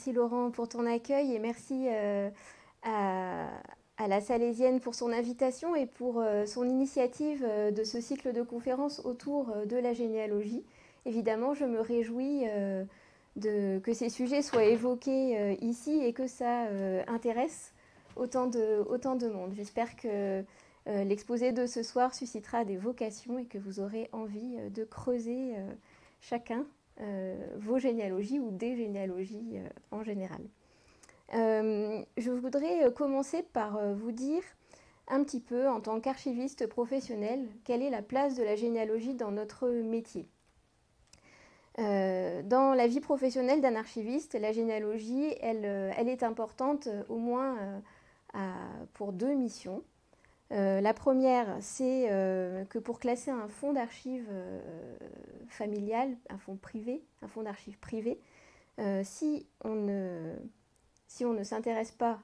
merci Laurent pour ton accueil et merci à la Salésienne pour son invitation et pour son initiative de ce cycle de conférences autour de la généalogie. Évidemment, je me réjouis que ces sujets soient évoqués ici et que ça intéresse autant de monde. J'espère que l'exposé de ce soir suscitera des vocations et que vous aurez envie de creuser chacun vos généalogies ou des généalogies en général. Je voudrais commencer par vous dire un petit peu, en tant qu'archiviste professionnel, quelle est la place de la généalogie dans notre métier. Dans la vie professionnelle d'un archiviste, la généalogie, elle est importante au moins pour deux missions. La première, c'est que pour classer un fonds d'archives familial, un fonds privé, un fonds d'archives privé, si on ne s'intéresse pas,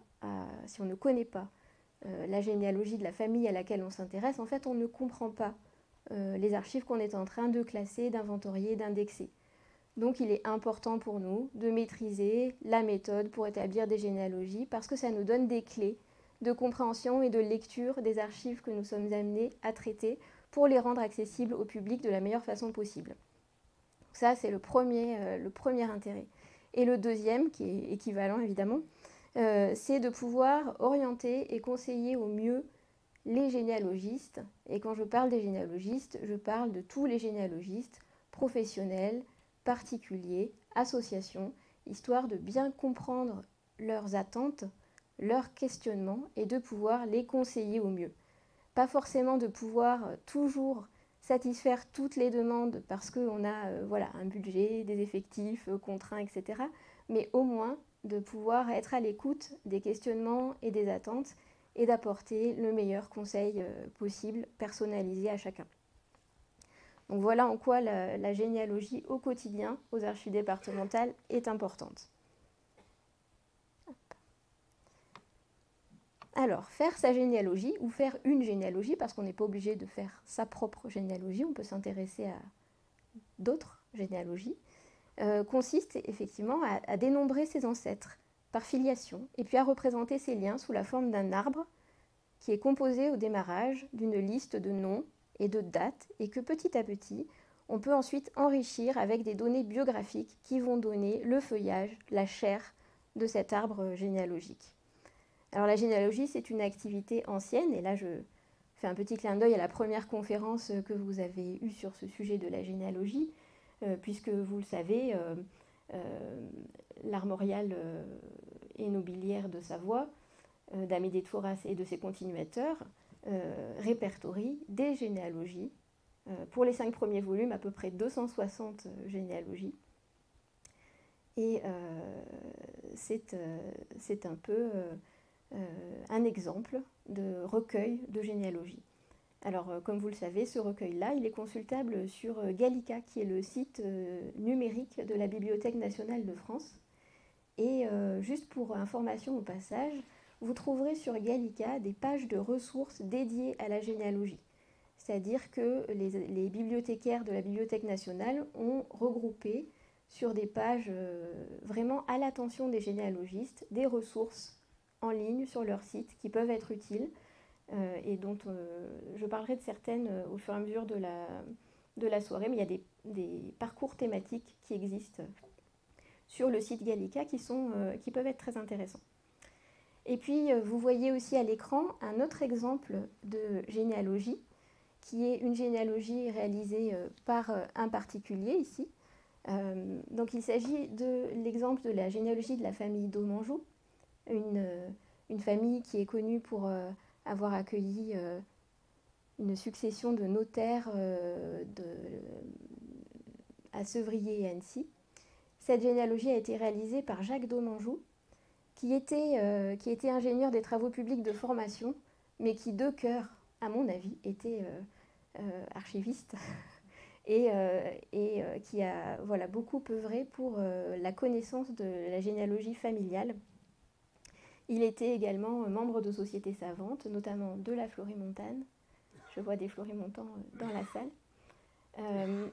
si on ne connaît pas la généalogie de la famille à laquelle on s'intéresse, en fait, on ne comprend pas les archives qu'on est en train de classer, d'inventorier, d'indexer. Donc, il est important pour nous de maîtriser la méthode pour établir des généalogies parce que ça nous donne des clés de compréhension et de lecture des archives que nous sommes amenés à traiter pour les rendre accessibles au public de la meilleure façon possible. Ça, c'est le premier intérêt. Et le deuxième, qui est équivalent évidemment, c'est de pouvoir orienter et conseiller au mieux les généalogistes. Et quand je parle des généalogistes, je parle de tous les généalogistes, professionnels, particuliers, associations, histoire de bien comprendre leurs attentes, leurs questionnements et de pouvoir les conseiller au mieux. Pas forcément de pouvoir toujours satisfaire toutes les demandes parce qu'on a un budget, des effectifs contraints, etc. Mais au moins de pouvoir être à l'écoute des questionnements et des attentes et d'apporter le meilleur conseil possible, personnalisé à chacun. Donc voilà en quoi la généalogie au quotidien, aux archives départementales, est importante. Alors, faire sa généalogie, ou faire une généalogie, parce qu'on n'est pas obligé de faire sa propre généalogie, on peut s'intéresser à d'autres généalogies, consiste effectivement à dénombrer ses ancêtres par filiation, et puis à représenter ces liens sous la forme d'un arbre qui est composé au démarrage d'une liste de noms et de dates, et que petit à petit, on peut ensuite enrichir avec des données biographiques qui vont donner le feuillage, la chair de cet arbre généalogique. Alors la généalogie, c'est une activité ancienne, et là je fais un petit clin d'œil à la première conférence que vous avez eue sur ce sujet de la généalogie, puisque vous le savez, l'armoriale et nobiliaire de Savoie, d'Amédée de Foras et de ses continuateurs, répertorie des généalogies. Pour les 5 premiers volumes, à peu près 260 généalogies. Et c'est un peu un exemple de recueil de généalogie. Alors, comme vous le savez, ce recueil-là, il est consultable sur Gallica, qui est le site numérique de la Bibliothèque nationale de France. Et juste pour information au passage, vous trouverez sur Gallica des pages de ressources dédiées à la généalogie. C'est-à-dire que les bibliothécaires de la Bibliothèque nationale ont regroupé sur des pages vraiment à l'attention des généalogistes des ressources en ligne sur leur site qui peuvent être utiles et dont je parlerai de certaines au fur et à mesure de la soirée, mais il y a des parcours thématiques qui existent sur le site Gallica qui peuvent être très intéressants. Et puis, vous voyez aussi à l'écran un autre exemple de généalogie, qui est une généalogie réalisée par un particulier ici. Donc, il s'agit de l'exemple de la généalogie de la famille d'Aumanjou, une famille qui est connue pour avoir accueilli une succession de notaires à Sevrier et Annecy. Cette généalogie a été réalisée par Jacques d'Aumanjou, qui était ingénieur des travaux publics de formation, mais qui de cœur, à mon avis, était archiviste et qui a beaucoup œuvré pour la connaissance de la généalogie familiale. Il était également membre de sociétés savantes, notamment de la Florimontane. Je vois des Florimontans dans la salle.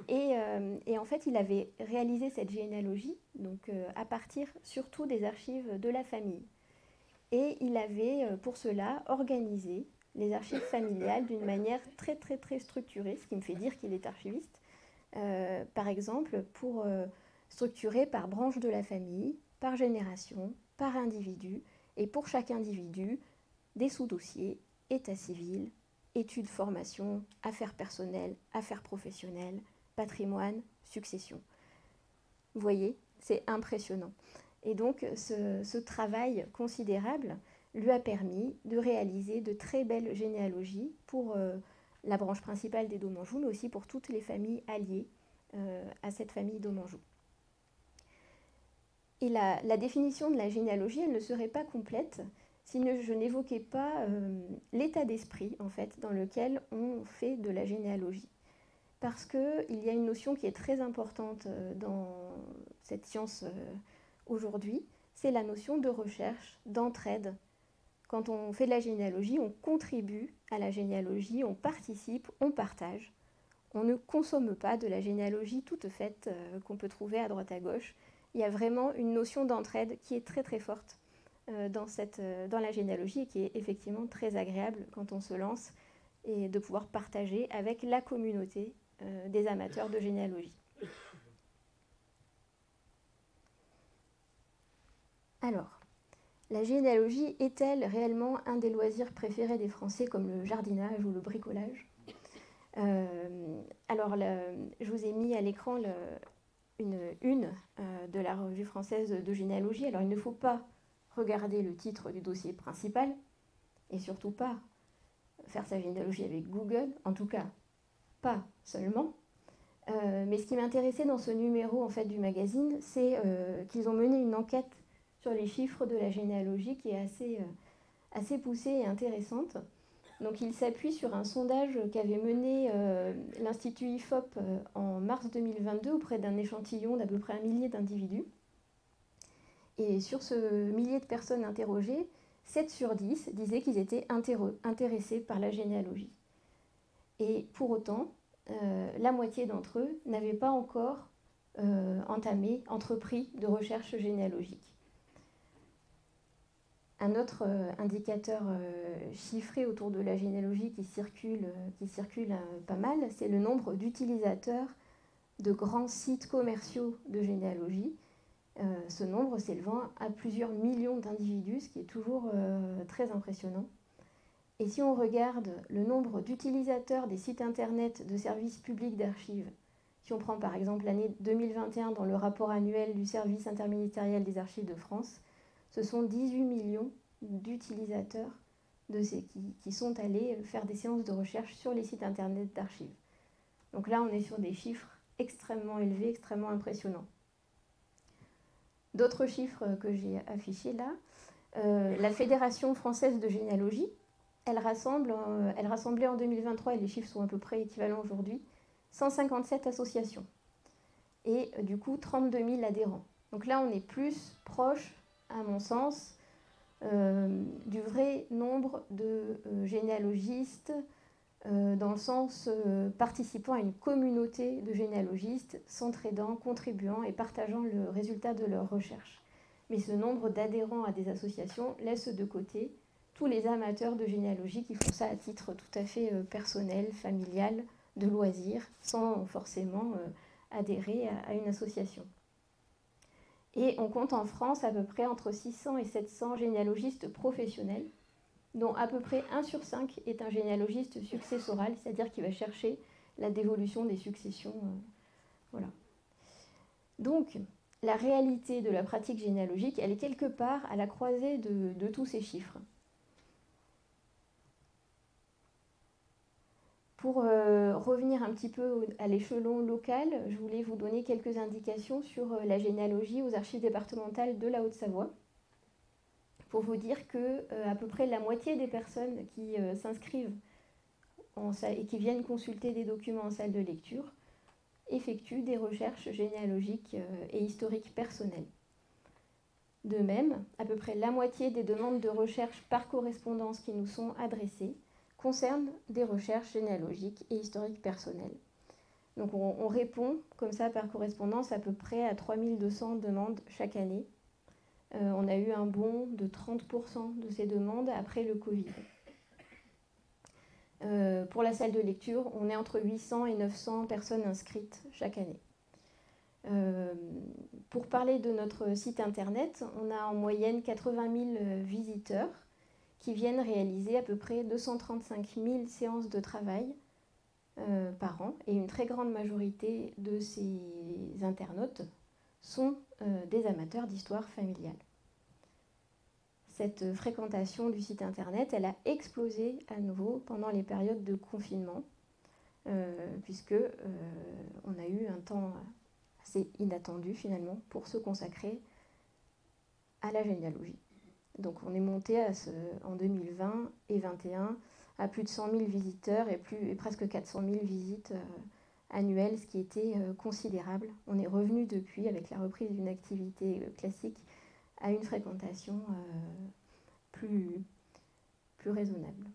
Et en fait, il avait réalisé cette généalogie donc, à partir surtout des archives de la famille. Et il avait pour cela organisé les archives familiales d'une manière très très très structurée, ce qui me fait dire qu'il est archiviste. Par exemple, pour structurer par branche de la famille, par génération, par individu, et pour chaque individu, des sous-dossiers, état civil, études, formation, affaires personnelles, affaires professionnelles, patrimoine, succession. Vous voyez, c'est impressionnant. Et donc, ce travail considérable lui a permis de réaliser de très belles généalogies pour la branche principale des Domanjou, mais aussi pour toutes les familles alliées à cette famille Domanjou. Et la définition de la généalogie, elle ne serait pas complète si je n'évoquais pas l'état d'esprit, en fait, dans lequel on fait de la généalogie. Parce qu'il y a une notion qui est très importante dans cette science aujourd'hui, c'est la notion de recherche, d'entraide. Quand on fait de la généalogie, on contribue à la généalogie, on participe, on partage. On ne consomme pas de la généalogie toute faite qu'on peut trouver à droite à gauche. Il y a vraiment une notion d'entraide qui est très très forte dans la généalogie et qui est effectivement très agréable quand on se lance et de pouvoir partager avec la communauté des amateurs de généalogie. Alors, la généalogie est-elle réellement un des loisirs préférés des Français comme le jardinage ou le bricolage ? Alors, je vous ai mis à l'écran une de la revue française de généalogie. Alors, il ne faut pas regarder le titre du dossier principal et surtout pas faire sa généalogie avec Google, en tout cas pas seulement. Mais ce qui m'intéressait dans ce numéro en fait, du magazine, c'est qu'ils ont mené une enquête sur les chiffres de la généalogie qui est assez poussée et intéressante. Donc ils s'appuient sur un sondage qu'avait mené l'Institut IFOP en mars 2022 auprès d'un échantillon d'à peu près 1 millier d'individus. Et sur ce millier de personnes interrogées, 7 sur 10 disaient qu'ils étaient intéressés par la généalogie. Et pour autant, la moitié d'entre eux n'avaient pas encore entrepris de recherche généalogique. Un autre indicateur chiffré autour de la généalogie qui circule pas mal, c'est le nombre d'utilisateurs de grands sites commerciaux de généalogie. Ce nombre s'élevant à plusieurs millions d'individus, ce qui est toujours très impressionnant. Et si on regarde le nombre d'utilisateurs des sites internet de services publics d'archives, si on prend par exemple l'année 2021 dans le rapport annuel du service interministériel des archives de France, ce sont 18 millions d'utilisateurs qui sont allés faire des séances de recherche sur les sites internet d'archives. Donc là, on est sur des chiffres extrêmement élevés, extrêmement impressionnants. D'autres chiffres que j'ai affichés là, la Fédération française de généalogie, elle rassemblait en 2023, et les chiffres sont à peu près équivalents aujourd'hui, 157 associations et du coup 32 000 adhérents. Donc là, on est plus proche, à mon sens, du vrai nombre de généalogistes, dans le sens participant à une communauté de généalogistes, s'entraidant, contribuant et partageant le résultat de leurs recherches. Mais ce nombre d'adhérents à des associations laisse de côté tous les amateurs de généalogie qui font ça à titre tout à fait personnel, familial, de loisir, sans forcément adhérer à une association. Et on compte en France à peu près entre 600 et 700 généalogistes professionnels, dont à peu près 1 sur 5 est un généalogiste successoral, c'est-à-dire qui va chercher la dévolution des successions. Voilà. Donc, la réalité de la pratique généalogique, elle est quelque part à la croisée de tous ces chiffres. Pour revenir un petit peu à l'échelon local, je voulais vous donner quelques indications sur la généalogie aux archives départementales de la Haute-Savoie, pour vous dire que à peu près la moitié des personnes qui s'inscrivent et qui viennent consulter des documents en salle de lecture effectuent des recherches généalogiques et historiques personnelles. De même, à peu près la moitié des demandes de recherche par correspondance qui nous sont adressées concernent des recherches généalogiques et historiques personnelles. Donc on répond comme ça par correspondance à peu près à 3200 demandes chaque année. On a eu un bond de 30% de ces demandes après le Covid. Pour la salle de lecture, on est entre 800 et 900 personnes inscrites chaque année. Pour parler de notre site internet, on a en moyenne 80 000 visiteurs qui viennent réaliser à peu près 235 000 séances de travail par an. Et une très grande majorité de ces internautes sont des amateurs d'histoire familiale. Cette fréquentation du site internet, elle a explosé à nouveau pendant les périodes de confinement, puisque on a eu un temps assez inattendu finalement pour se consacrer à la généalogie. Donc on est monté en 2020 et 2021 à plus de 100 000 visiteurs et presque 400 000 visites annuelles, ce qui était considérable. On est revenu depuis, avec la reprise d'une activité classique, à une fréquentation plus raisonnable.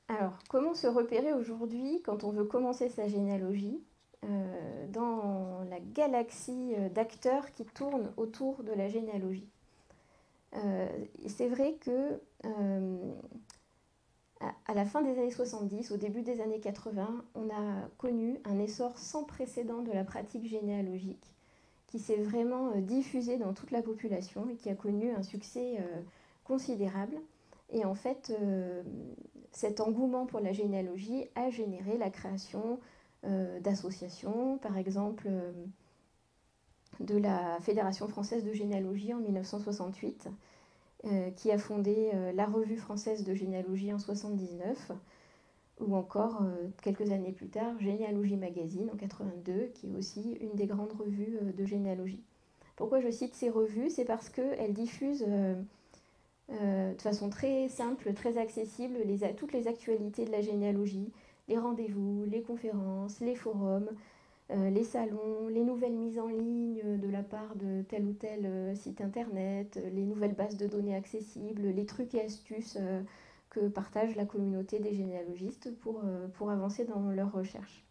Alors, comment se repérer aujourd'hui quand on veut commencer sa généalogie dans la galaxie d'acteurs qui tournent autour de la généalogie? C'est vrai que à la fin des années 70, au début des années 80, on a connu un essor sans précédent de la pratique généalogique qui s'est vraiment diffusé dans toute la population et qui a connu un succès considérable. Et en fait, cet engouement pour la généalogie a généré la création d'associations, par exemple de la Fédération française de généalogie en 1968, qui a fondé la Revue française de généalogie en 1979, ou encore, quelques années plus tard, Généalogie Magazine en 1982, qui est aussi une des grandes revues de généalogie. Pourquoi je cite ces revues? C'est parce qu'elles diffusent de façon très simple, très accessible, toutes les actualités de la généalogie, les rendez-vous, les conférences, les forums, les salons, les nouvelles mises en ligne de la part de tel ou tel site internet, les nouvelles bases de données accessibles, les trucs et astuces que partage la communauté des généalogistes pour avancer dans leurs recherches.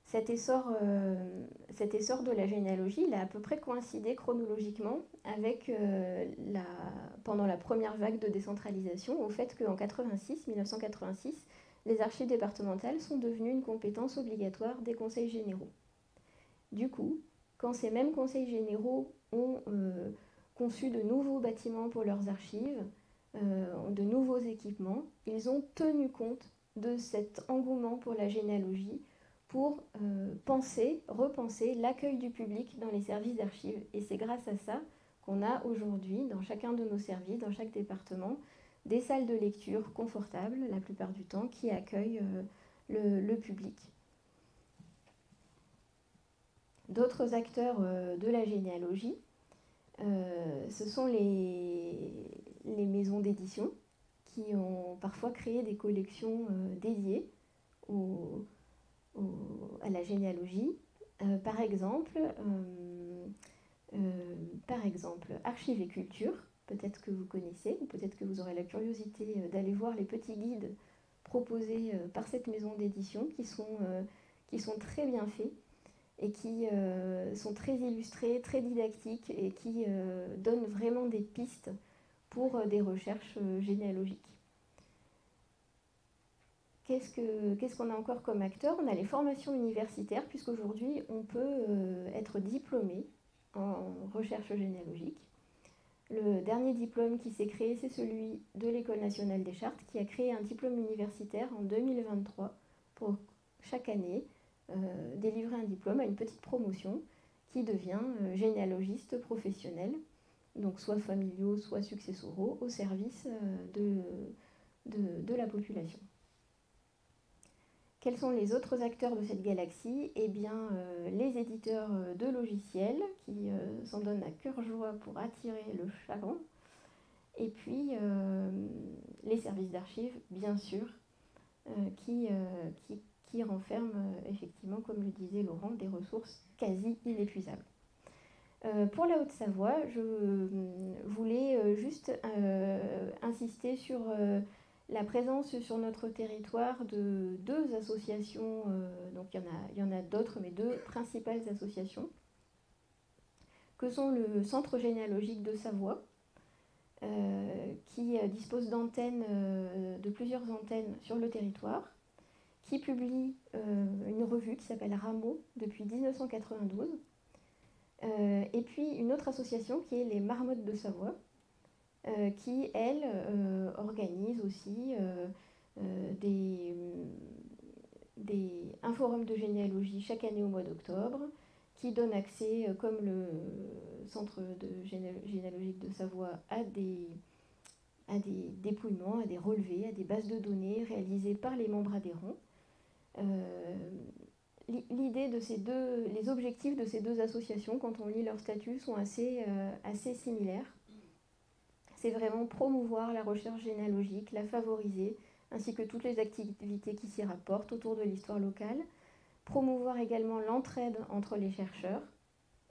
Cet essor de la généalogie, il a à peu près coïncidé chronologiquement avec pendant la première vague de décentralisation, au fait qu'en 1986, les archives départementales sont devenues une compétence obligatoire des conseils généraux. Du coup, quand ces mêmes conseils généraux ont conçu de nouveaux bâtiments pour leurs archives, de nouveaux équipements, ils ont tenu compte de cet engouement pour la généalogie pour repenser l'accueil du public dans les services d'archives. Et c'est grâce à ça qu'on a aujourd'hui, dans chacun de nos services, dans chaque département, des salles de lecture confortables, la plupart du temps, qui accueillent le public. D'autres acteurs de la généalogie, ce sont les maisons d'édition qui ont parfois créé des collections dédiées à la généalogie. Par exemple, Archives et Culture, peut-être que vous connaissez, ou peut-être que vous aurez la curiosité d'aller voir les petits guides proposés par cette maison d'édition qui sont très bien faits et qui sont très illustrés, très didactiques et qui donnent vraiment des pistes pour des recherches généalogiques. Qu'est-ce qu'on a encore comme acteur? On a les formations universitaires, puisqu'aujourd'hui on peut être diplômé en recherche généalogique. Le dernier diplôme qui s'est créé, c'est celui de l'École nationale des chartes, qui a créé un diplôme universitaire en 2023 pour chaque année délivrer un diplôme à une petite promotion qui devient généalogiste professionnel, donc soit familiaux, soit successoraux, au service de la population. Quels sont les autres acteurs de cette galaxie? Eh bien, les éditeurs de logiciels qui s'en donnent à cœur joie pour attirer le chaland. Et puis, les services d'archives, bien sûr, qui renferment effectivement, comme le disait Laurent, des ressources quasi inépuisables. Pour la Haute-Savoie, je voulais juste insister sur la présence sur notre territoire de deux associations, donc il y en a d'autres, mais deux principales associations, que sont le Centre généalogique de Savoie, qui dispose d'antennes, de plusieurs antennes sur le territoire, qui publie une revue qui s'appelle Rameau depuis 1992, et puis une autre association qui est les Marmottes de Savoie, qui, elle, organise aussi un forum de généalogie chaque année au mois d'octobre, qui donne accès, comme le Centre généalogique de Savoie, à des dépouillements, à des relevés, à des bases de données réalisées par les membres adhérents. L'idée de les objectifs de ces deux associations, quand on lit leurs statuts, sont assez similaires. C'est vraiment promouvoir la recherche généalogique, la favoriser, ainsi que toutes les activités qui s'y rapportent autour de l'histoire locale. Promouvoir également l'entraide entre les chercheurs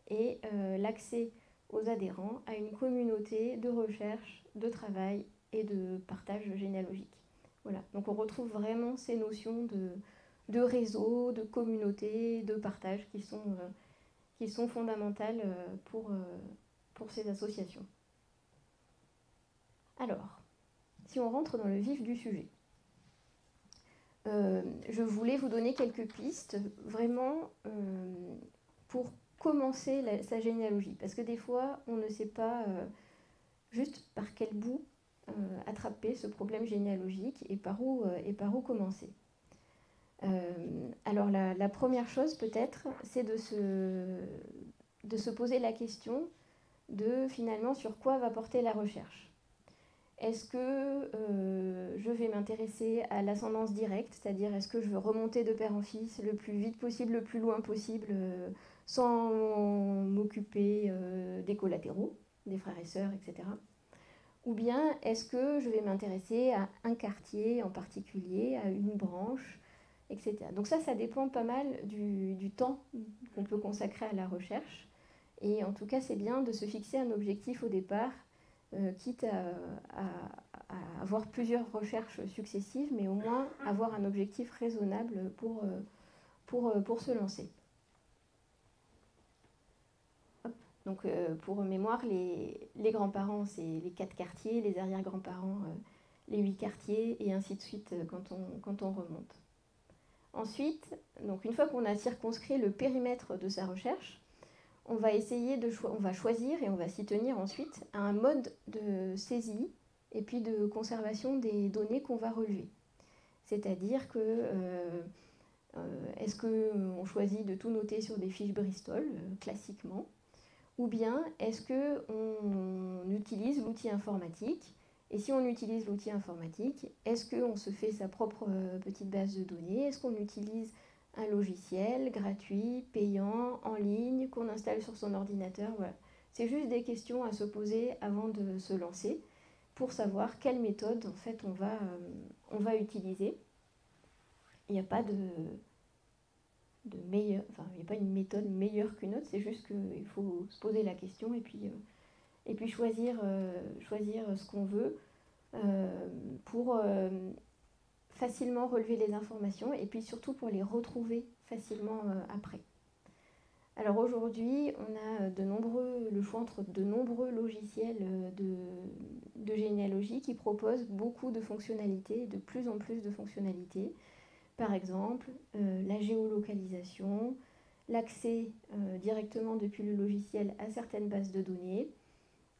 et l'accès aux adhérents à une communauté de recherche, de travail et de partage généalogique. Voilà. Donc on retrouve vraiment ces notions de réseau, de communauté, de partage qui sont fondamentales pour ces associations. Alors, si on rentre dans le vif du sujet, je voulais vous donner quelques pistes vraiment pour commencer sa généalogie. Parce que des fois, on ne sait pas juste par quel bout attraper ce problème généalogique et par où commencer. Alors la première chose peut-être, c'est de se poser la question de finalement sur quoi va porter la recherche. Est-ce que je vais m'intéresser à l'ascendance directe, c'est-à-dire est-ce que je veux remonter de père en fils le plus vite possible, le plus loin possible, sans m'occuper des collatéraux, des frères et sœurs, etc. Ou bien est-ce que je vais m'intéresser à un quartier en particulier, à une branche, etc. Donc ça dépend pas mal du temps qu'on peut consacrer à la recherche. Et en tout cas, c'est bien de se fixer un objectif au départ, quitte à avoir plusieurs recherches successives, mais au moins avoir un objectif raisonnable pour se lancer. Hop. Donc pour mémoire, les grands-parents, c'est les 4 quartiers, les arrière-grands-parents, les 8 quartiers, et ainsi de suite quand on remonte. Ensuite, donc une fois qu'on a circonscrit le périmètre de sa recherche, on va on va choisir et on va s'y tenir ensuite à un mode de saisie et puis de conservation des données qu'on va relever. C'est-à-dire que est-ce qu'on choisit de tout noter sur des fiches Bristol, classiquement, ou bien est-ce qu'on utilise l'outil informatique? Et si on utilise l'outil informatique, est-ce qu'on se fait sa propre petite base de données? Est-ce qu'on utilise un logiciel gratuit, payant, en ligne, qu'on installe sur son ordinateur? Voilà. C'est juste des questions à se poser avant de se lancer pour savoir quelle méthode en fait on va utiliser. Il n'y a pas il n'y a pas une méthode meilleure qu'une autre, c'est juste qu'il faut se poser la question et puis choisir ce qu'on veut pour facilement relever les informations et puis surtout pour les retrouver facilement après. Alors aujourd'hui, on a le choix entre de nombreux logiciels de généalogie qui proposent beaucoup de fonctionnalités, de plus en plus de fonctionnalités. Par exemple, la géolocalisation, l'accès directement depuis le logiciel à certaines bases de données,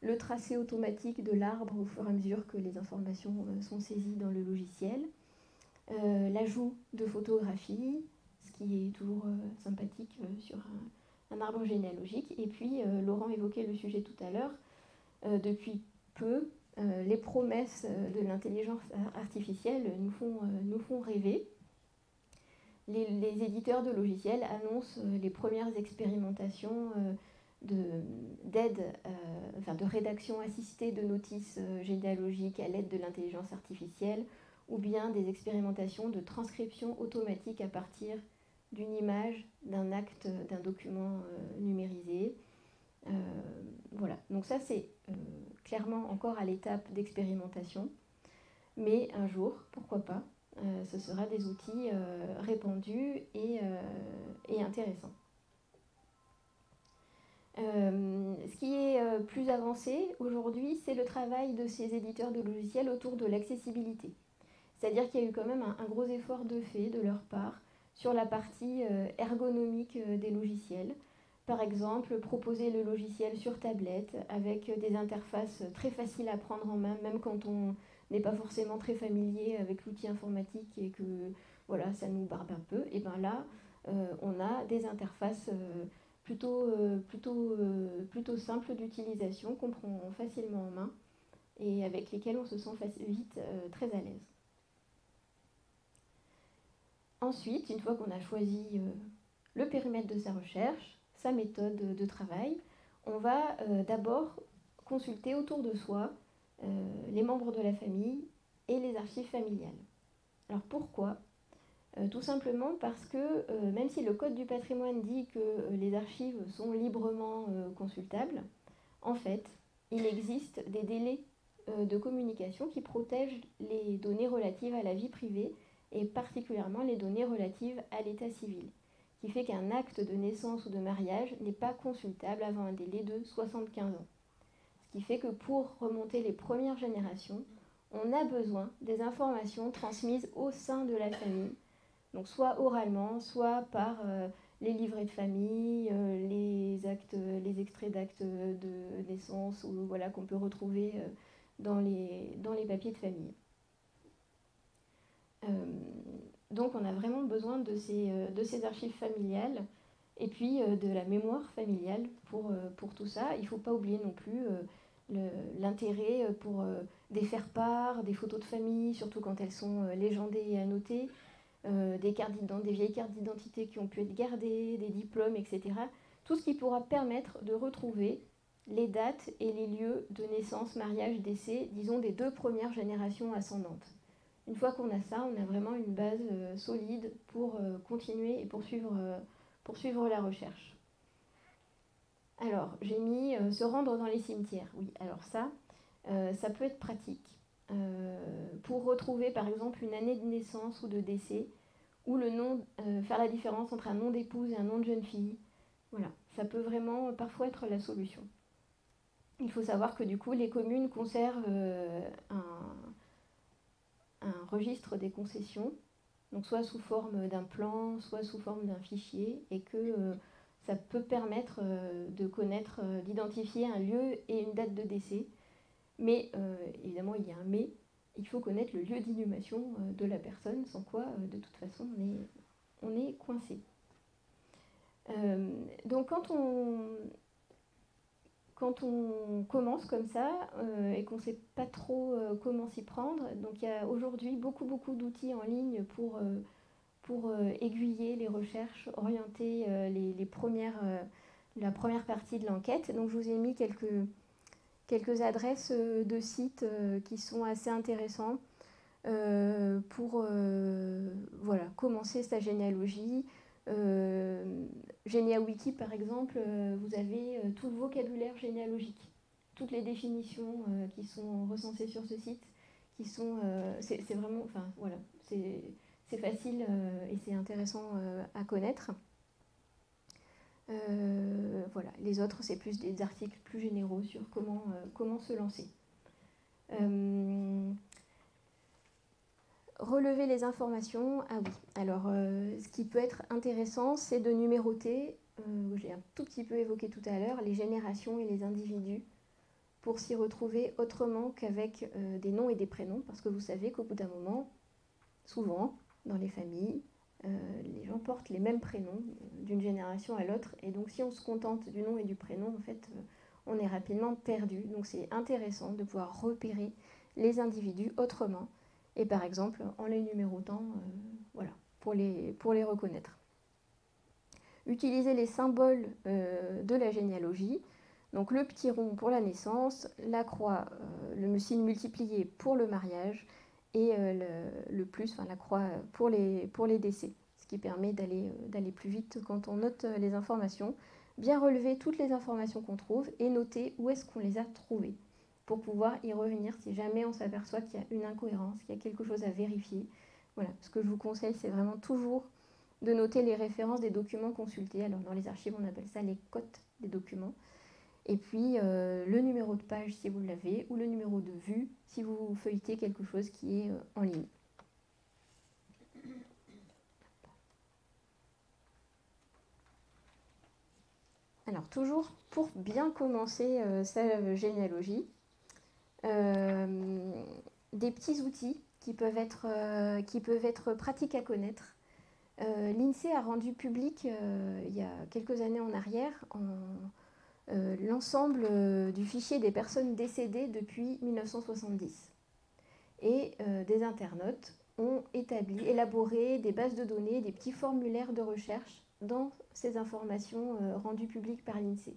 le tracé automatique de l'arbre au fur et à mesure que les informations sont saisies dans le logiciel, l'ajout de photographies, ce qui est toujours sympathique sur un arbre généalogique. Et puis, Laurent évoquait le sujet tout à l'heure, depuis peu, les promesses de l'intelligence artificielle nous font rêver. Les éditeurs de logiciels annoncent les premières expérimentations d'aide, de rédaction assistée de notices généalogiques à l'aide de l'intelligence artificielle, ou bien des expérimentations de transcription automatique à partir d'une image, d'un acte, d'un document numérisé. Voilà, donc ça c'est clairement encore à l'étape d'expérimentation. mais un jour, pourquoi pas, ce sera des outils répandus et intéressants. Ce qui est plus avancé aujourd'hui, c'est le travail de ces éditeurs de logiciels autour de l'accessibilité. C'est-à-dire qu'il y a eu quand même un gros effort de fait de leur part sur la partie ergonomique des logiciels. Par exemple, proposer le logiciel sur tablette avec des interfaces très faciles à prendre en main, même quand on n'est pas forcément très familier avec l'outil informatique et que voilà, ça nous barbe un peu. Et bien là, on a des interfaces plutôt simples d'utilisation qu'on prend facilement en main et avec lesquelles on se sent vite très à l'aise. Ensuite, une fois qu'on a choisi le périmètre de sa recherche, sa méthode de travail, on va d'abord consulter autour de soi les membres de la famille et les archives familiales. Alors pourquoi ? Tout simplement parce que même si le Code du patrimoine dit que les archives sont librement consultables, en fait, il existe des délais de communication qui protègent les données relatives à la vie privée et particulièrement les données relatives à l'état civil, qui fait qu'un acte de naissance ou de mariage n'est pas consultable avant un délai de 75 ans. Ce qui fait que pour remonter les premières générations, on a besoin des informations transmises au sein de la famille, donc soit oralement, soit par les livrets de famille, les extraits d'actes de naissance ou, voilà, qu'on peut retrouver dans les papiers de famille. Donc on a vraiment besoin de ces archives familiales et puis de la mémoire familiale pour tout ça. Il ne faut pas oublier non plus l'intérêt pour des faire-part, des photos de famille, surtout quand elles sont légendées et annotées, des vieilles cartes d'identité qui ont pu être gardées, des diplômes, etc. Tout ce qui pourra permettre de retrouver les dates et les lieux de naissance, mariage, décès, disons des 2 premières générations ascendantes. Une fois qu'on a ça, on a vraiment une base solide pour continuer et poursuivre la recherche. Alors, j'ai mis se rendre dans les cimetières. Oui, alors ça peut être pratique. Pour retrouver par exemple une année de naissance ou de décès, ou le nom, faire la différence entre un nom d'épouse et un nom de jeune fille. Voilà, ça peut vraiment parfois être la solution. Il faut savoir que du coup, les communes conservent un registre des concessions, donc soit sous forme d'un plan, soit sous forme d'un fichier, et que ça peut permettre de connaître, d'identifier un lieu et une date de décès. Mais évidemment, il y a un mais, il faut connaître le lieu d'inhumation de la personne, sans quoi, de toute façon, on est coincé. Donc quand on commence comme ça et qu'on ne sait pas trop comment s'y prendre, donc il y a aujourd'hui beaucoup d'outils en ligne pour aiguiller les recherches, orienter la première partie de l'enquête. Donc je vous ai mis quelques adresses de sites qui sont assez intéressants pour voilà, commencer sa généalogie. GénéaWiki, par exemple, vous avez tout le vocabulaire généalogique, toutes les définitions qui sont recensées sur ce site, qui sont, c'est vraiment, enfin voilà, c'est facile et c'est intéressant à connaître. Voilà, les autres, c'est plus des articles plus généraux sur comment se lancer. Relever les informations, ah oui, alors ce qui peut être intéressant, c'est de numéroter, j'ai un tout petit peu évoqué tout à l'heure, les générations et les individus pour s'y retrouver autrement qu'avec des noms et des prénoms, parce que vous savez qu'au bout d'un moment, souvent, dans les familles, les gens portent les mêmes prénoms d'une génération à l'autre, et donc si on se contente du nom et du prénom, en fait, on est rapidement perdu. Donc c'est intéressant de pouvoir repérer les individus autrement, et par exemple en les numérotant, voilà, pour les reconnaître. Utiliser les symboles de la généalogie, donc le petit rond pour la naissance, la croix, le signe multiplié pour le mariage, et le plus, enfin la croix pour les décès, ce qui permet d'aller plus vite quand on note les informations, bien relever toutes les informations qu'on trouve et noter où est-ce qu'on les a trouvées. pour pouvoir y revenir si jamais on s'aperçoit qu'il y a une incohérence, qu'il y a quelque chose à vérifier. Voilà, ce que je vous conseille, c'est vraiment toujours de noter les références des documents consultés. Alors dans les archives, on appelle ça les cotes des documents. Et puis le numéro de page si vous l'avez, ou le numéro de vue si vous feuilletez quelque chose qui est en ligne. Alors toujours pour bien commencer sa généalogie, des petits outils qui peuvent être pratiques à connaître. L'INSEE a rendu public il y a quelques années en arrière l'ensemble du fichier des personnes décédées depuis 1970. Et des internautes ont élaboré des bases de données, des petits formulaires de recherche dans ces informations rendues publiques par l'INSEE.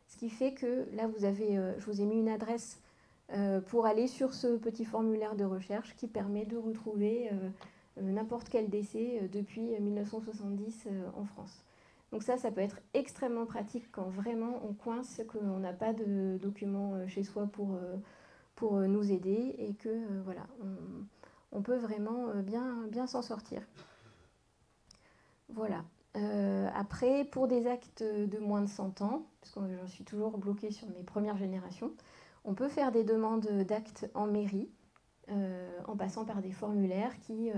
Ce qui fait que là, je vous ai mis une adresse pour aller sur ce petit formulaire de recherche qui permet de retrouver n'importe quel décès depuis 1970 en France. Donc ça peut être extrêmement pratique quand vraiment on coince, qu'on n'a pas de documents chez soi pour nous aider et que voilà, on peut vraiment bien s'en sortir. Voilà. Après, pour des actes de moins de 100 ans, parce que j'en suis toujours bloquée sur mes premières générations, on peut faire des demandes d'actes en mairie en passant par des formulaires qui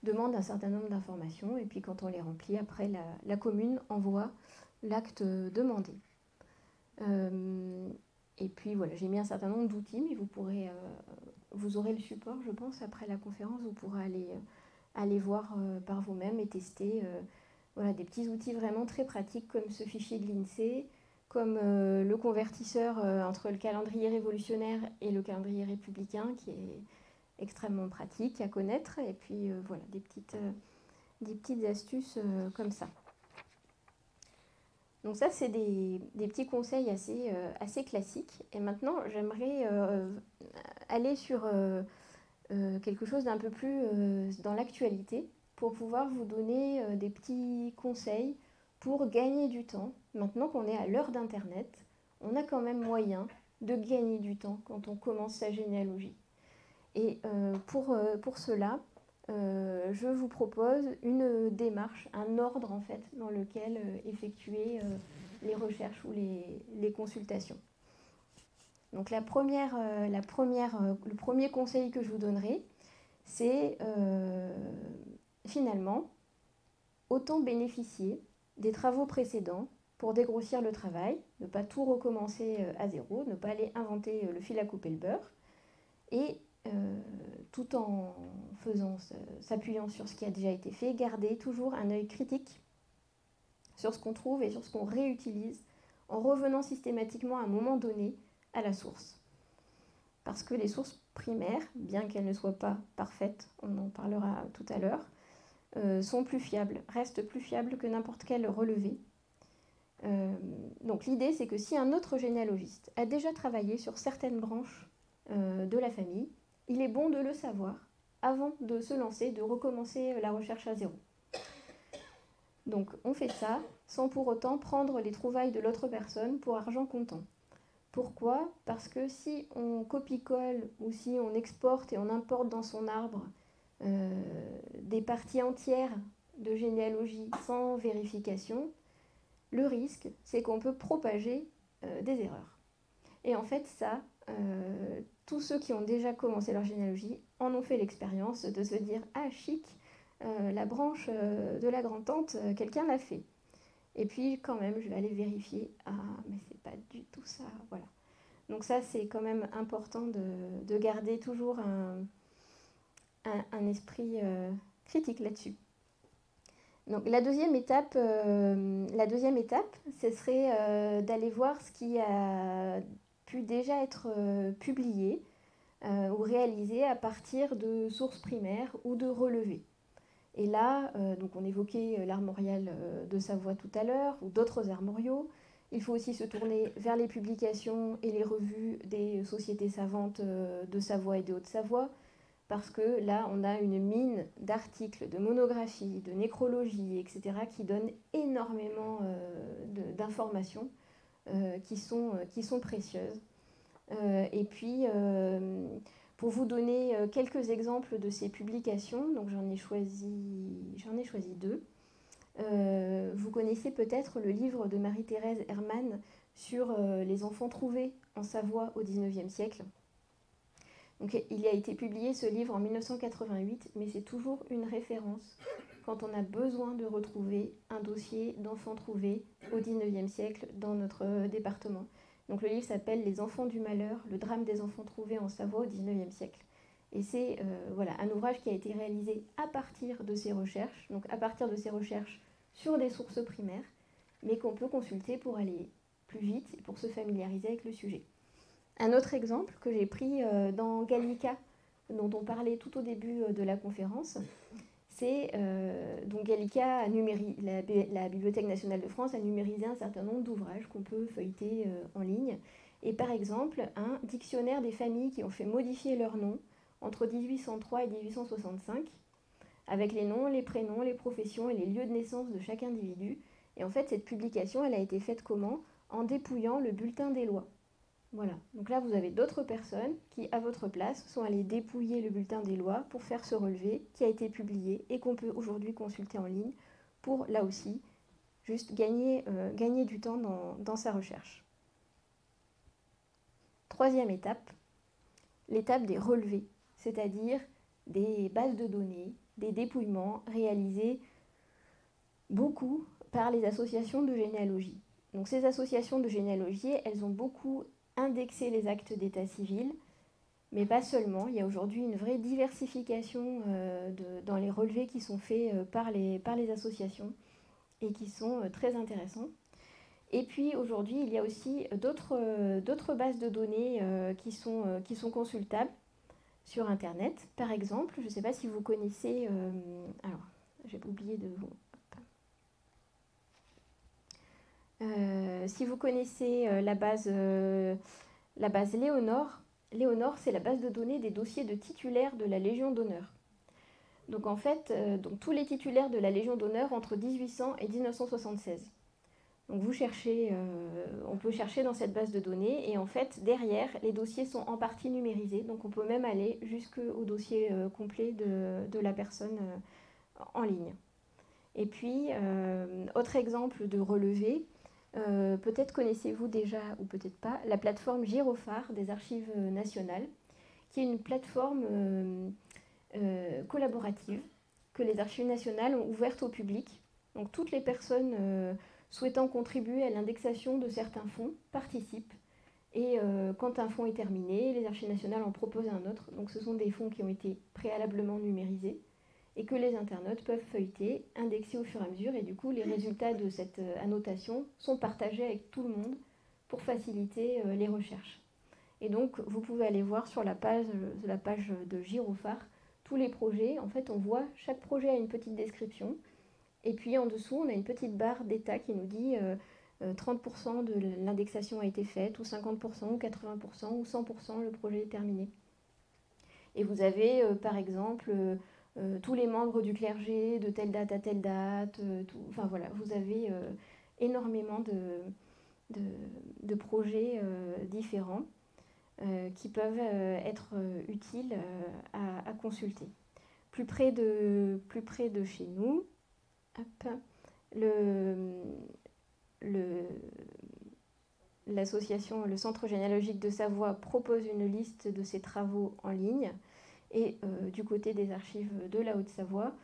demandent un certain nombre d'informations et puis quand on les remplit, après la commune envoie l'acte demandé. Et puis voilà, j'ai mis un certain nombre d'outils, mais vous aurez le support, je pense, après la conférence, vous pourrez aller voir par vous-même et tester voilà, des petits outils vraiment très pratiques comme ce fichier de l'INSEE, comme le convertisseur entre le calendrier révolutionnaire et le calendrier républicain, qui est extrêmement pratique à connaître, et puis voilà, des petites astuces comme ça. Donc ça, c'est des petits conseils assez classiques. Et maintenant, j'aimerais aller sur quelque chose d'un peu plus dans l'actualité pour pouvoir vous donner des petits conseils pour gagner du temps. Maintenant qu'on est à l'heure d'Internet, on a quand même moyen de gagner du temps quand on commence sa généalogie. Et pour cela, je vous propose une démarche, un ordre en fait, dans lequel effectuer les recherches ou les consultations. Donc le premier conseil que je vous donnerai, c'est finalement autant bénéficier des travaux précédents pour dégrossir le travail, ne pas tout recommencer à zéro, ne pas aller inventer le fil à couper le beurre, et tout en s'appuyant sur ce qui a déjà été fait, garder toujours un œil critique sur ce qu'on trouve et sur ce qu'on réutilise en revenant systématiquement à un moment donné à la source. Parce que les sources primaires, bien qu'elles ne soient pas parfaites, on en parlera tout à l'heure, sont plus fiables, restent plus fiables que n'importe quel relevé. Donc l'idée, c'est que si un autre généalogiste a déjà travaillé sur certaines branches de la famille, il est bon de le savoir avant de se lancer, de recommencer la recherche à zéro. Donc on fait ça sans pour autant prendre les trouvailles de l'autre personne pour argent comptant. Pourquoi ? Parce que si on copie-colle ou si on exporte et on importe dans son arbre des parties entières de généalogie sans vérification, le risque, c'est qu'on peut propager des erreurs. Et en fait, ça, tous ceux qui ont déjà commencé leur généalogie en ont fait l'expérience de se dire « Ah, chic, la branche de la grand-tante, quelqu'un l'a fait. » Et puis, quand même, je vais aller vérifier. Ah, mais c'est pas du tout ça. Voilà. Donc ça, c'est quand même important de garder toujours un esprit critique là-dessus. Donc la deuxième étape, ce serait d'aller voir ce qui a pu déjà être publié ou réalisé à partir de sources primaires ou de relevés. Et là, donc on évoquait l'armorial de Savoie tout à l'heure, ou d'autres armoriaux. Il faut aussi se tourner vers les publications et les revues des sociétés savantes de Savoie et de Haute-Savoie, parce que là, on a une mine d'articles, de monographies, de nécrologies, etc., qui donnent énormément d'informations qui sont précieuses. Et puis, pour vous donner quelques exemples de ces publications, donc j'en ai choisi deux. Vous connaissez peut-être le livre de Marie-Thérèse Hermann sur les enfants trouvés en Savoie au XIXe siècle. Donc, il a été publié ce livre en 1988, mais c'est toujours une référence quand on a besoin de retrouver un dossier d'enfants trouvés au XIXe siècle dans notre département. Donc le livre s'appelle « Les enfants du malheur, le drame des enfants trouvés en Savoie au XIXe siècle ». Et c'est voilà, un ouvrage qui a été réalisé à partir de ces recherches, donc à partir de ces recherches sur des sources primaires, mais qu'on peut consulter pour aller plus vite et pour se familiariser avec le sujet. Un autre exemple que j'ai pris dans Gallica, dont on parlait tout au début de la conférence, c'est donc Gallica, la Bibliothèque nationale de France a numérisé un certain nombre d'ouvrages qu'on peut feuilleter en ligne. Et par exemple, un dictionnaire des familles qui ont fait modifier leur nom entre 1803 et 1865, avec les noms, les prénoms, les professions et les lieux de naissance de chaque individu. Et en fait, cette publication, elle a été faite comment? En dépouillant le bulletin des lois. Voilà, donc là vous avez d'autres personnes qui, à votre place, sont allées dépouiller le bulletin des lois pour faire ce relevé qui a été publié et qu'on peut aujourd'hui consulter en ligne pour, là aussi, juste gagner du temps dans sa recherche. Troisième étape, l'étape des relevés, c'est-à-dire des bases de données, des dépouillements réalisés beaucoup par les associations de généalogie. Donc ces associations de généalogie, elles ont beaucoup indexer les actes d'état civil, mais pas seulement. Il y a aujourd'hui une vraie diversification dans les relevés qui sont faits par les associations et qui sont très intéressants. Et puis aujourd'hui, il y a aussi d'autres bases de données qui sont consultables sur Internet. Par exemple, je ne sais pas si vous connaissez... alors, j'ai oublié de vous... si vous connaissez la base Léonore, Léonore, c'est la base de données des dossiers de titulaires de la Légion d'honneur. Donc en fait, tous les titulaires de la Légion d'honneur entre 1800 et 1976. Donc vous cherchez, on peut chercher dans cette base de données et en fait, derrière, les dossiers sont en partie numérisés. Donc on peut même aller jusqu'au dossier complet de la personne en ligne. Et puis, autre exemple de relevé, peut-être connaissez-vous déjà, ou peut-être pas, la plateforme Gyrophare des Archives nationales, qui est une plateforme collaborative que les Archives nationales ont ouverte au public. Donc toutes les personnes souhaitant contribuer à l'indexation de certains fonds participent. Et quand un fonds est terminé, les Archives nationales en proposent un autre. Donc ce sont des fonds qui ont été préalablement numérisés et que les internautes peuvent feuilleter, indexer au fur et à mesure, et du coup les résultats de cette annotation sont partagés avec tout le monde pour faciliter les recherches. Et donc vous pouvez aller voir sur la page de Gyrophare tous les projets. En fait, on voit chaque projet a une petite description, et puis en dessous on a une petite barre d'état qui nous dit 30% de l'indexation a été faite, ou 50%, ou 80%, ou 100%, le projet est terminé. Et vous avez par exemple tous les membres du clergé de telle date à telle date, enfin voilà, vous avez énormément de projets différents qui peuvent être utiles à consulter. Plus près de chez nous, hop, l'association, le Centre généalogique de Savoie propose une liste de ses travaux en ligne. Et du côté des archives de la Haute-Savoie,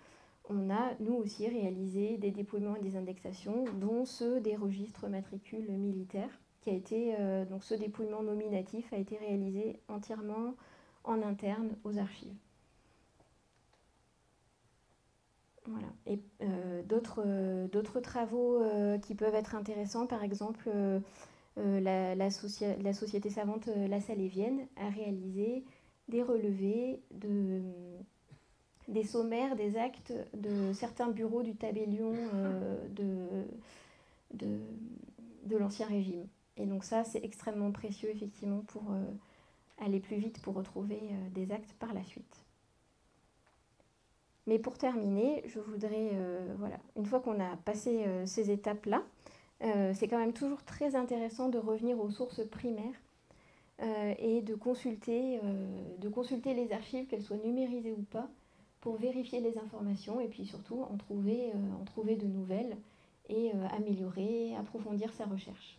on a, nous aussi, réalisé des dépouillements et des indexations, dont ceux des registres matricules militaires, qui a été, donc ce dépouillement nominatif a été réalisé entièrement en interne aux archives. Voilà. Et d'autres travaux qui peuvent être intéressants, par exemple, la société savante La Salévienne a réalisé des relevés des sommaires, des actes de certains bureaux du tabellion de l'Ancien Régime. Et donc ça, c'est extrêmement précieux, effectivement, pour aller plus vite, pour retrouver des actes par la suite. Mais pour terminer, je voudrais, voilà, une fois qu'on a passé ces étapes-là, c'est quand même toujours très intéressant de revenir aux sources primaires et de consulter les archives, qu'elles soient numérisées ou pas, pour vérifier les informations et puis surtout en trouver de nouvelles et améliorer, approfondir sa recherche.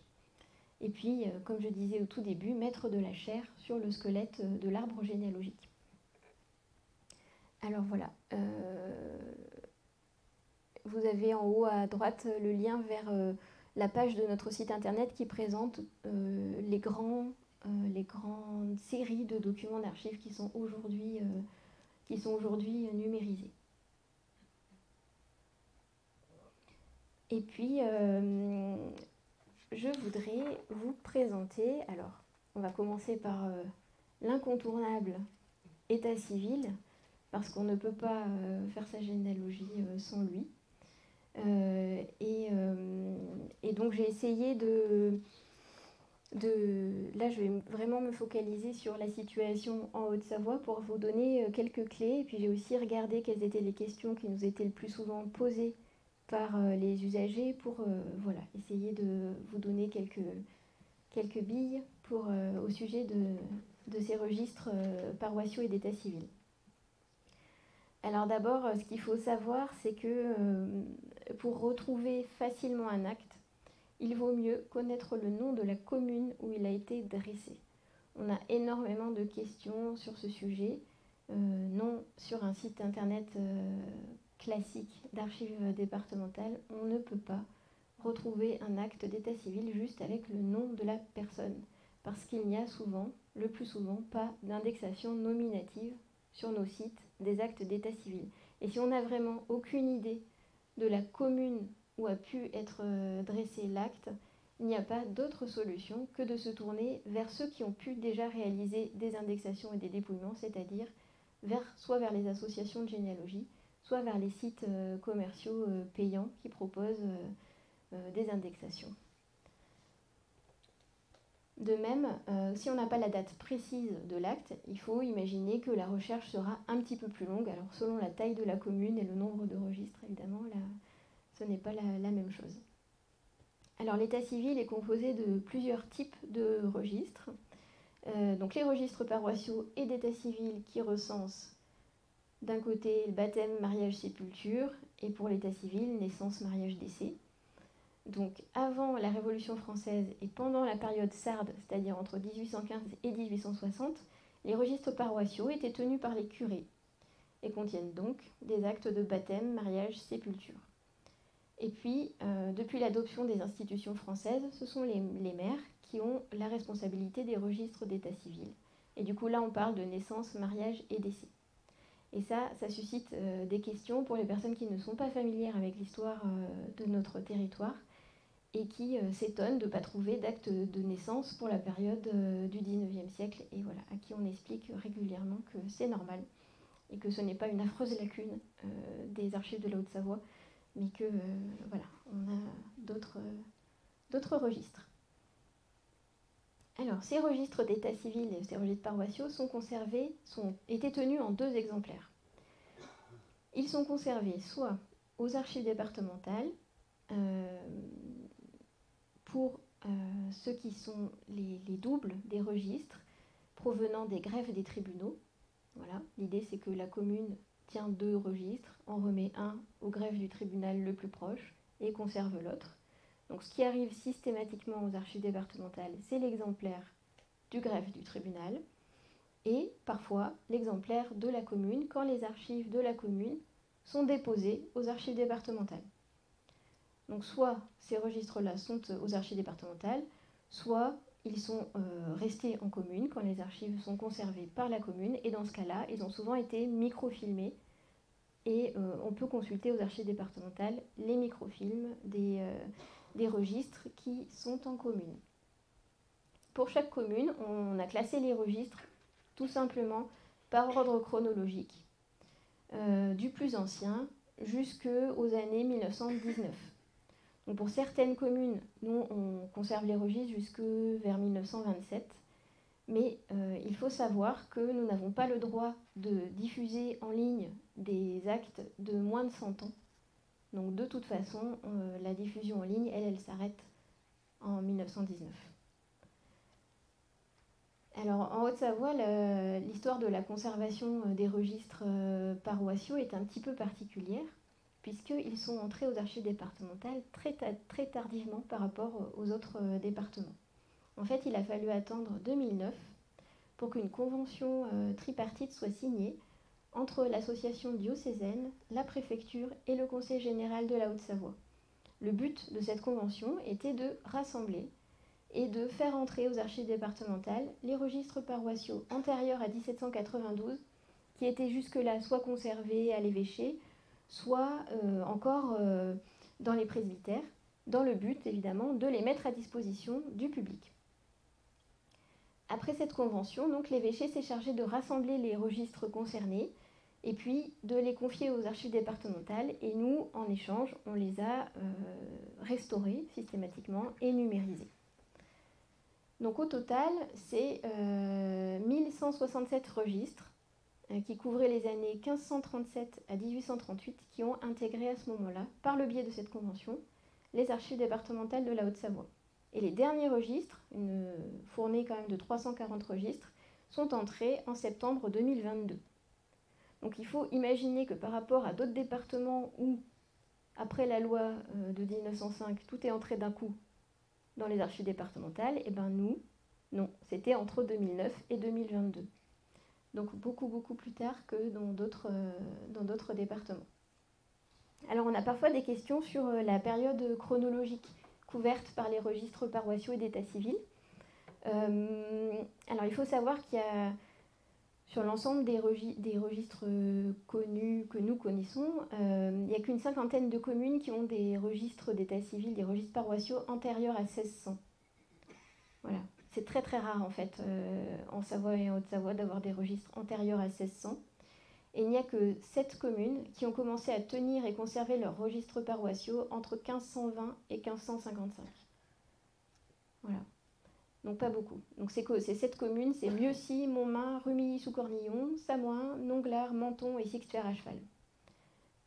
Et puis, comme je disais au tout début, mettre de la chair sur le squelette de l'arbre généalogique. Alors voilà, vous avez en haut à droite le lien vers la page de notre site internet qui présente les grandes séries de documents d'archives qui sont aujourd'hui numérisés. Et puis, je voudrais vous présenter, alors on va commencer par l'incontournable état civil, parce qu'on ne peut pas faire sa généalogie sans lui. Et donc j'ai essayé là je vais vraiment me focaliser sur la situation en Haute-Savoie pour vous donner quelques clés. Et puis j'ai aussi regardé quelles étaient les questions qui nous étaient le plus souvent posées par les usagers pour voilà, essayer de vous donner quelques billes au sujet de ces registres paroissiaux et d'état civil. Alors d'abord, ce qu'il faut savoir, c'est que pour retrouver facilement un acte, il vaut mieux connaître le nom de la commune où il a été dressé. On a énormément de questions sur ce sujet. Non, sur un site internet classique d'archives départementales, on ne peut pas retrouver un acte d'état civil juste avec le nom de la personne, parce qu'il n'y a souvent, le plus souvent, pas d'indexation nominative sur nos sites des actes d'état civil. Et si on n'a vraiment aucune idée de la commune où a pu être dressé l'acte, il n'y a pas d'autre solution que de se tourner vers ceux qui ont pu déjà réaliser des indexations et des dépouillements, c'est-à-dire soit vers les associations de généalogie, soit vers les sites commerciaux payants qui proposent des indexations. De même, si on n'a pas la date précise de l'acte, il faut imaginer que la recherche sera un petit peu plus longue. Alors selon la taille de la commune et le nombre de registres, évidemment, là, ce n'est pas la même chose. Alors l'état civil est composé de plusieurs types de registres. Donc les registres paroissiaux et d'état civil qui recensent d'un côté le baptême, mariage, sépulture, et pour l'état civil, naissance, mariage, décès. Donc avant la Révolution française et pendant la période sarde, c'est-à-dire entre 1815 et 1860, les registres paroissiaux étaient tenus par les curés et contiennent donc des actes de baptême, mariage, sépulture. Et puis, depuis l'adoption des institutions françaises, ce sont les maires qui ont la responsabilité des registres d'état civil. Et du coup, là, on parle de naissance, mariage et décès. Et ça suscite des questions pour les personnes qui ne sont pas familières avec l'histoire de notre territoire et qui s'étonnent de ne pas trouver d'acte de naissance pour la période du XIXe siècle, et voilà, à qui on explique régulièrement que c'est normal, et que ce n'est pas une affreuse lacune des archives de la Haute-Savoie, mais que voilà, on a d'autres registres. Alors, ces registres d'état civil et ces registres paroissiaux étaient tenus en 2 exemplaires. Ils sont conservés soit aux archives départementales, pour ceux qui sont les doubles des registres provenant des greffes des tribunaux. Voilà. L'idée, c'est que la commune tient 2 registres, en remet un au greffe du tribunal le plus proche et conserve l'autre. Donc ce qui arrive systématiquement aux archives départementales, c'est l'exemplaire du greffe du tribunal et parfois l'exemplaire de la commune quand les archives de la commune sont déposées aux archives départementales. Donc soit ces registres-là sont aux archives départementales, soit ils sont restés en commune quand les archives sont conservées par la commune, et dans ce cas-là, ils ont souvent été microfilmés, et on peut consulter aux archives départementales les microfilms des registres qui sont en commune. Pour chaque commune, on a classé les registres tout simplement par ordre chronologique, du plus ancien jusqu'aux années 1919. Donc pour certaines communes, nous, on conserve les registres jusque vers 1927, mais il faut savoir que nous n'avons pas le droit de diffuser en ligne des actes de moins de 100 ans. Donc de toute façon, la diffusion en ligne, elle s'arrête en 1919. Alors, en Haute-Savoie, l'histoire de la conservation des registres paroissiaux est un petit peu particulière, puisqu'ils sont entrés aux archives départementales très tardivement par rapport aux autres départements. En fait, il a fallu attendre 2009 pour qu'une convention tripartite soit signée entre l'association diocésaine, la préfecture et le conseil général de la Haute-Savoie. Le but de cette convention était de rassembler et de faire entrer aux archives départementales les registres paroissiaux antérieurs à 1792, qui étaient jusque-là soit conservés à l'évêché, soit encore dans les presbytères, dans le but évidemment de les mettre à disposition du public. Après cette convention, donc, l'évêché s'est chargé de rassembler les registres concernés et puis de les confier aux archives départementales. Et nous, en échange, on les a restaurés systématiquement et numérisés. Donc au total, c'est 1167 registres qui couvraient les années 1537 à 1838 qui ont intégré à ce moment-là, par le biais de cette convention, les archives départementales de la Haute-Savoie. Et les derniers registres, une fournée quand même de 340 registres, sont entrés en septembre 2022. Donc il faut imaginer que par rapport à d'autres départements où, après la loi de 1905, tout est entré d'un coup dans les archives départementales, et bien nous, non, c'était entre 2009 et 2022. Donc beaucoup plus tard que dans d'autres départements. Alors on a parfois des questions sur la période chronologique couverte par les registres paroissiaux et d'état civil. Alors il faut savoir qu'il y a, sur l'ensemble des registres connus, que nous connaissons, il n'y a qu'une cinquantaine de communes qui ont des registres d'état civil, des registres paroissiaux antérieurs à 1600. Voilà. C'est très rare en fait en Savoie et en Haute-Savoie d'avoir des registres antérieurs à 1600. Et il n'y a que 7 communes qui ont commencé à tenir et conserver leurs registres paroissiaux entre 1520 et 1555. Voilà. Donc pas beaucoup. Donc ces 7 communes, c'est Mieuxy, Montmain, Rumilly-sous-Cornillon, Samoin, Nonglard, Menton et Sixtuer à cheval.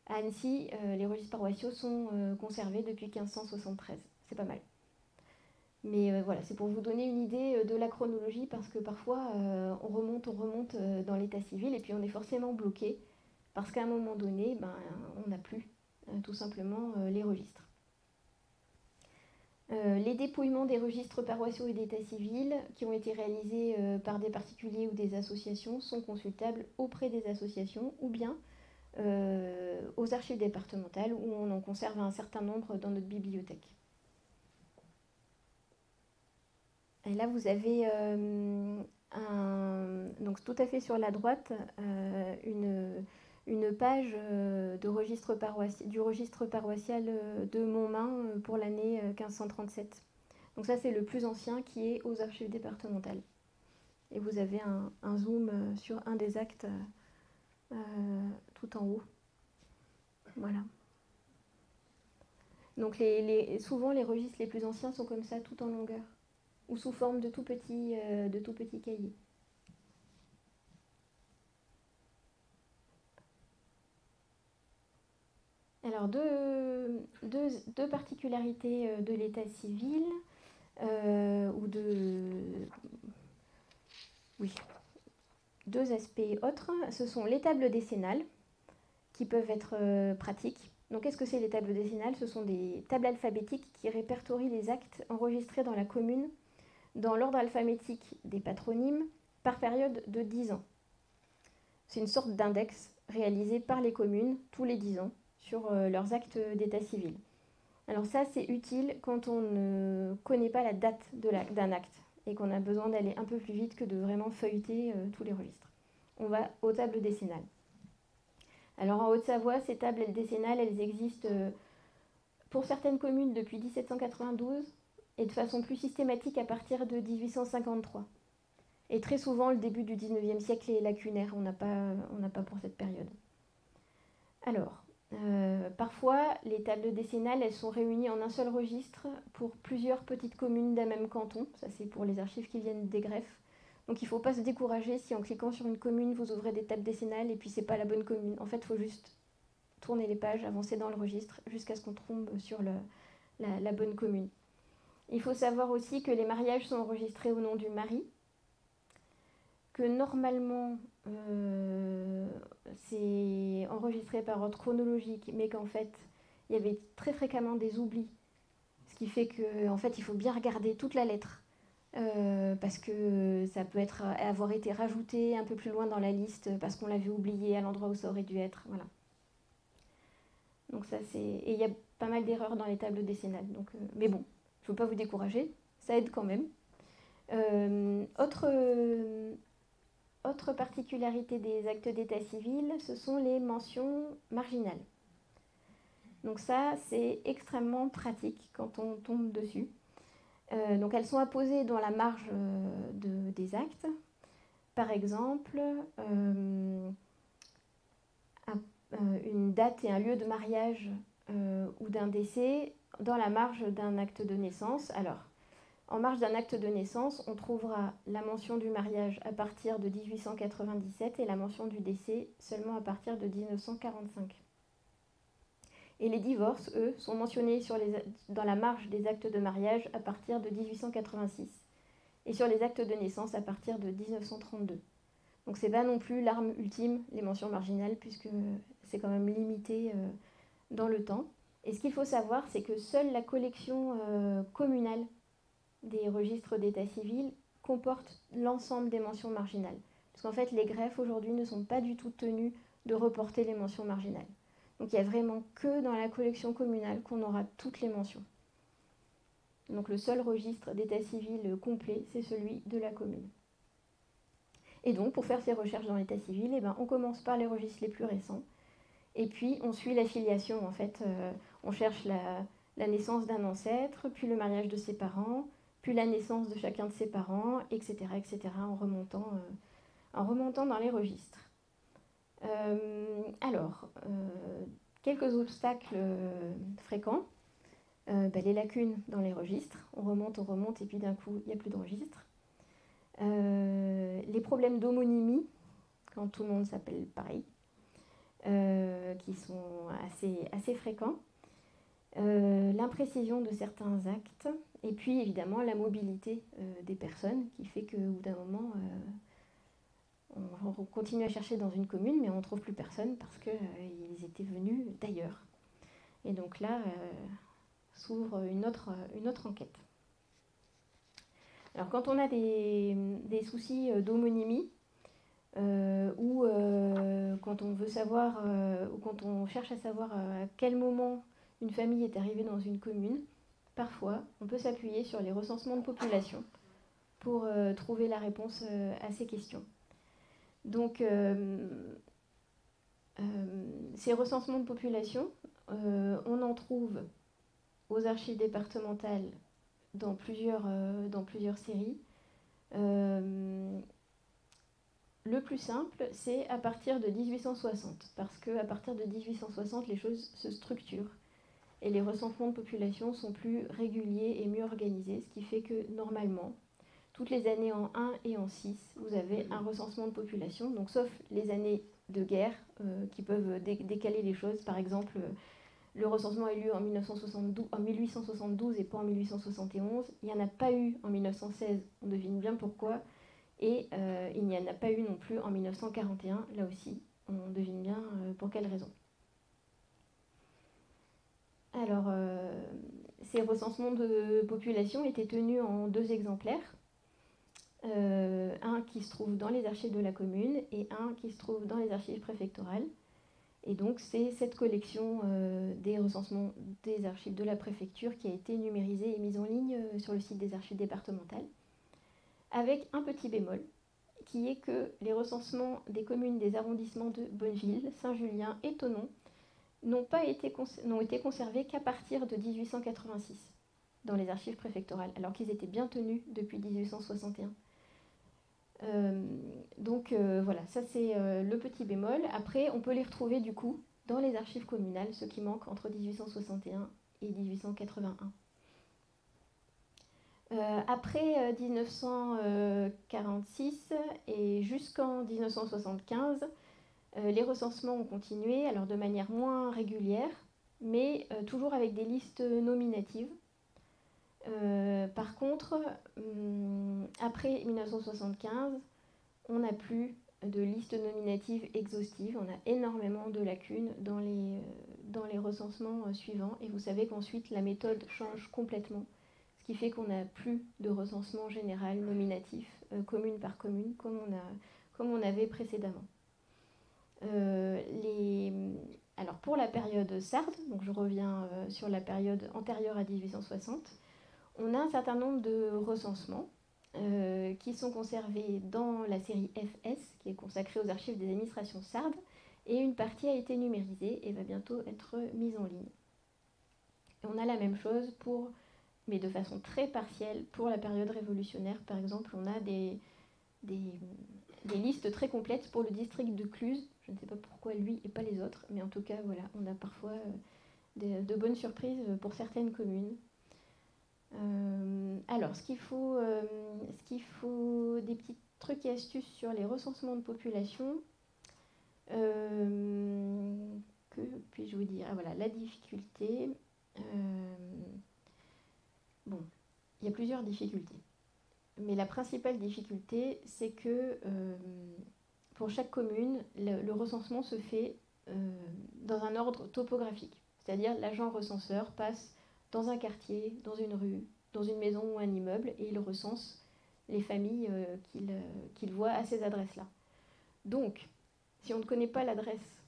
À Annecy, les registres paroissiaux sont conservés depuis 1573. C'est pas mal. Mais voilà, c'est pour vous donner une idée de la chronologie, parce que parfois on remonte dans l'état civil et puis on est forcément bloqué, parce qu'à un moment donné, on n'a plus tout simplement les registres. Les dépouillements des registres paroissiaux et d'état civil qui ont été réalisés par des particuliers ou des associations sont consultables auprès des associations ou bien aux archives départementales, où on en conserve un certain nombre dans notre bibliothèque. Et là, vous avez donc tout à fait sur la droite une page du registre paroissial de Montmain pour l'année 1537. Donc ça, c'est le plus ancien qui est aux archives départementales. Et vous avez un zoom sur un des actes tout en haut. Voilà. Donc souvent, les registres les plus anciens sont comme ça, tout en longueur, ou sous forme de tout petits cahiers. Alors, deux particularités de l'état civil, deux aspects autres. Ce sont les tables décennales, qui peuvent être pratiques. Donc, qu'est-ce que c'est les tables décennales? Ce sont des tables alphabétiques qui répertorient les actes enregistrés dans la commune dans l'ordre alphabétique des patronymes par période de 10 ans. C'est une sorte d'index réalisé par les communes tous les 10 ans sur leurs actes d'état civil. Alors ça, c'est utile quand on ne connaît pas la date d'un acte et qu'on a besoin d'aller un peu plus vite que de vraiment feuilleter tous les registres. On va aux tables décennales. Alors en Haute-Savoie, ces tables décennales, elles existent pour certaines communes depuis 1792 et de façon plus systématique à partir de 1853. Et très souvent, le début du 19e siècle est lacunaire, on n'a pas pour cette période. Alors, parfois, les tables décennales, elles sont réunies en un seul registre pour plusieurs petites communes d'un même canton. Ça, c'est pour les archives qui viennent des greffes. Donc, il ne faut pas se décourager si en cliquant sur une commune, vous ouvrez des tables décennales et puis ce n'est pas la bonne commune. En fait, il faut juste tourner les pages, avancer dans le registre jusqu'à ce qu'on tombe sur la bonne commune. Il faut savoir aussi que les mariages sont enregistrés au nom du mari que normalement c'est enregistré par ordre chronologique, mais qu'en fait il y avait très fréquemment des oublis, ce qui fait qu'en fait il faut bien regarder toute la lettre. Parce que ça peut avoir été rajouté un peu plus loin dans la liste parce qu'on l'avait oublié à l'endroit où ça aurait dû être. Voilà. Donc ça c'est... Et il y a pas mal d'erreurs dans les tables décennales. Donc, mais bon, je ne veux pas vous décourager, ça aide quand même. Autre particularité des actes d'état civil, ce sont les mentions marginales. Donc ça, c'est extrêmement pratique quand on tombe dessus. Donc elles sont apposées dans la marge des actes. Par exemple, une date et un lieu de mariage ou d'un décès dans la marge d'un acte de naissance. Alors, en marge d'un acte de naissance, on trouvera la mention du mariage à partir de 1897 et la mention du décès seulement à partir de 1945. Et les divorces, eux, sont mentionnés dans la marge des actes de mariage à partir de 1886 et sur les actes de naissance à partir de 1932. Donc c'est pas non plus l'arme ultime, les mentions marginales, puisque c'est quand même limité dans le temps. Et ce qu'il faut savoir, c'est que seule la collection communale des registres d'état civil comporte l'ensemble des mentions marginales. Parce qu'en fait, les greffes aujourd'hui ne sont pas du tout tenus de reporter les mentions marginales. Donc il n'y a vraiment que dans la collection communale qu'on aura toutes les mentions. Donc le seul registre d'état civil complet, c'est celui de la commune. Et donc pour faire ces recherches dans l'état civil, on commence par les registres les plus récents. Et puis on suit la filiation. En fait, on cherche la naissance d'un ancêtre, puis le mariage de ses parents, puis la naissance de chacun de ses parents, etc., etc., en remontant dans les registres. Quelques obstacles fréquents. Les lacunes dans les registres. On remonte, et puis d'un coup, il n'y a plus de registre. Les problèmes d'homonymie, quand tout le monde s'appelle pareil, qui sont assez fréquents. L'imprécision de certains actes. Et puis, évidemment, la mobilité des personnes, qui fait qu'au bout d'un moment... on continue à chercher dans une commune, mais on ne trouve plus personne parce qu'ils étaient venus d'ailleurs. Et donc là, s'ouvre une autre enquête. Alors quand on a des soucis d'homonymie, ou quand on veut savoir, ou quand on cherche à savoir à quel moment une famille est arrivée dans une commune, parfois on peut s'appuyer sur les recensements de population pour trouver la réponse à ces questions. Donc, ces recensements de population, on en trouve aux archives départementales dans plusieurs séries. Le plus simple, c'est à partir de 1860, parce qu'à partir de 1860, les choses se structurent et les recensements de population sont plus réguliers et mieux organisés, ce qui fait que normalement, toutes les années en 1 et en 6, vous avez un recensement de population, donc sauf les années de guerre qui peuvent décaler les choses. Par exemple, le recensement a eu lieu en 1872 et pas en 1871. Il n'y en a pas eu en 1916, on devine bien pourquoi. Et il n'y en a pas eu non plus en 1941, là aussi, on devine bien pour quelle raison. Alors, ces recensements de population étaient tenus en 2 exemplaires. Un qui se trouve dans les archives de la commune et un qui se trouve dans les archives préfectorales. Et donc c'est cette collection des recensements des archives de la préfecture qui a été numérisée et mise en ligne sur le site des archives départementales, avec un petit bémol, qui est que les recensements des communes des arrondissements de Bonneville, Saint-Julien et Thonon n'ont été conservés qu'à partir de 1886 dans les archives préfectorales, alors qu'ils étaient bien tenus depuis 1861. Voilà, ça c'est le petit bémol. Après, on peut les retrouver du coup dans les archives communales, ceux qui manquent entre 1861 et 1881. Après 1946 et jusqu'en 1975, les recensements ont continué, alors de manière moins régulière, mais toujours avec des listes nominatives. Par contre, après 1975, on n'a plus de liste nominative exhaustive, on a énormément de lacunes dans les recensements suivants, et vous savez qu'ensuite la méthode change complètement, ce qui fait qu'on n'a plus de recensement général nominatif, commune par commune, comme on avait précédemment. Alors pour la période sarde, donc je reviens sur la période antérieure à 1860, on a un certain nombre de recensements qui sont conservés dans la série FS, qui est consacrée aux archives des administrations sardes, et une partie a été numérisée et va bientôt être mise en ligne. Et on a la même chose mais de façon très partielle, pour la période révolutionnaire. Par exemple, on a des listes très complètes pour le district de Cluses. Je ne sais pas pourquoi lui et pas les autres, mais en tout cas, voilà, on a parfois de bonnes surprises pour certaines communes. Alors, ce qu'il faut, des petits trucs et astuces sur les recensements de population. Que puis-je vous dire? Voilà, la difficulté. Bon, il y a plusieurs difficultés. Mais la principale difficulté, c'est que pour chaque commune, le recensement se fait dans un ordre topographique. C'est-à-dire l'agent recenseur passe dans un quartier, dans une rue, dans une maison ou un immeuble, et il recense les familles qu'il voit à ces adresses-là. Donc, si on ne connaît pas l'adresse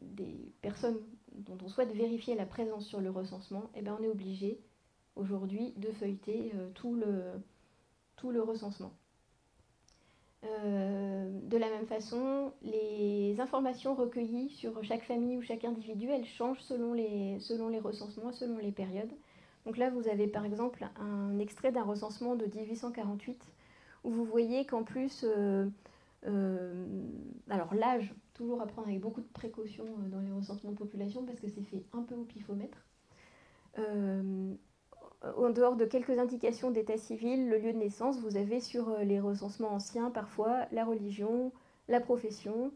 des personnes dont on souhaite vérifier la présence sur le recensement, eh bien on est obligé aujourd'hui de feuilleter tout le recensement. De la même façon, les informations recueillies sur chaque famille ou chaque individu, elles changent selon les recensements, selon les périodes. Donc là, vous avez par exemple un extrait d'un recensement de 1848, où vous voyez qu'en plus, alors l'âge, toujours à prendre avec beaucoup de précautions dans les recensements de population, parce que c'est fait un peu au pifomètre. En dehors de quelques indications d'état civil, le lieu de naissance, vous avez sur les recensements anciens parfois la religion, la profession,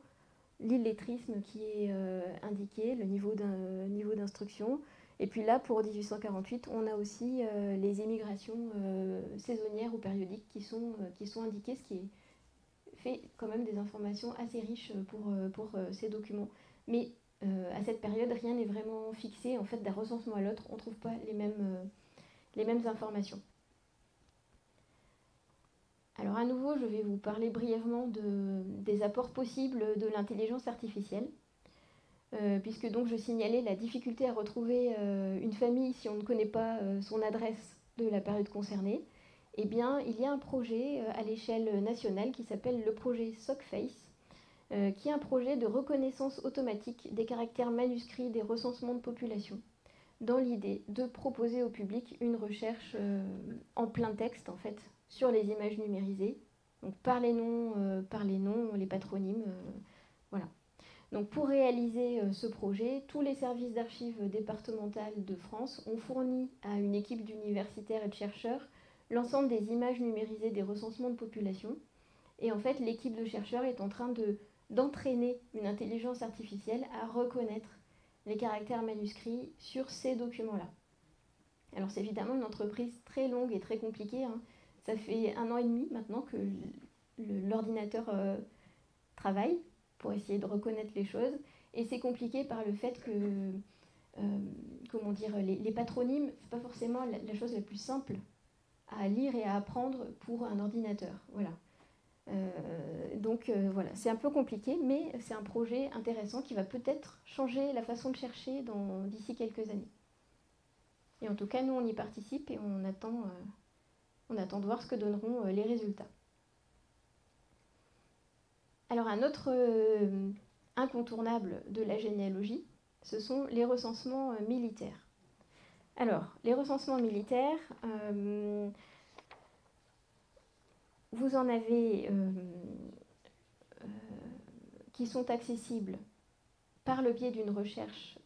l'illettrisme qui est indiqué, le niveau d'instruction. Et puis là, pour 1848, on a aussi les émigrations saisonnières ou périodiques qui sont indiquées, ce qui fait quand même des informations assez riches pour ces documents. Mais à cette période, rien n'est vraiment fixé. En fait, d'un recensement à l'autre, on ne trouve pas les mêmes informations. Alors à nouveau, je vais vous parler brièvement des apports possibles de l'intelligence artificielle, puisque donc je signalais la difficulté à retrouver une famille si on ne connaît pas son adresse de la période concernée. Eh bien, il y a un projet à l'échelle nationale qui s'appelle le projet SOCFACE, qui est un projet de reconnaissance automatique des caractères manuscrits des recensements de population, dans l'idée de proposer au public une recherche en plein texte, en fait, sur les images numérisées, donc par les noms, les patronymes, voilà. Donc pour réaliser ce projet, tous les services d'archives départementales de France ont fourni à une équipe d'universitaires et de chercheurs l'ensemble des images numérisées des recensements de population. Et en fait, l'équipe de chercheurs est en train d'entraîner une intelligence artificielle à reconnaître les caractères manuscrits sur ces documents-là. Alors c'est évidemment une entreprise très longue et très compliquée, hein. Ça fait 1 an et demi maintenant que l'ordinateur travaille pour essayer de reconnaître les choses, et c'est compliqué par le fait que les patronymes, c'est pas forcément la chose la plus simple à lire et à apprendre pour un ordinateur. Voilà. Donc voilà, c'est un peu compliqué, mais c'est un projet intéressant qui va peut-être changer la façon de chercher d'ici quelques années. Et en tout cas, nous, on y participe et on attend de voir ce que donneront les résultats. Alors un autre incontournable de la généalogie, ce sont les recensements militaires. Alors, les recensements militaires, vous en avez qui sont accessibles par le biais d'une recherche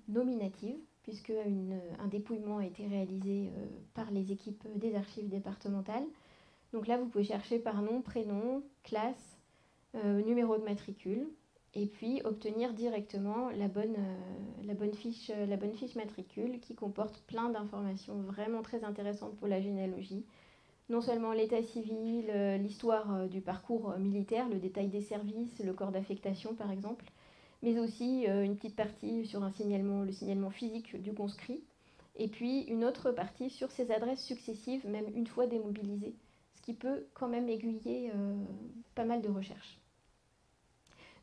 nominative, puisque un dépouillement a été réalisé par les équipes des archives départementales. Donc là, vous pouvez chercher par nom, prénom, classe, numéro de matricule, et puis obtenir directement la bonne fiche matricule qui comporte plein d'informations vraiment très intéressantes pour la généalogie, non seulement l'état civil, l'histoire du parcours militaire, le détail des services, le corps d'affectation par exemple, mais aussi une petite partie sur le signalement physique du conscrit, et puis une autre partie sur ses adresses successives, même une fois démobilisé, ce qui peut quand même aiguiller pas mal de recherches.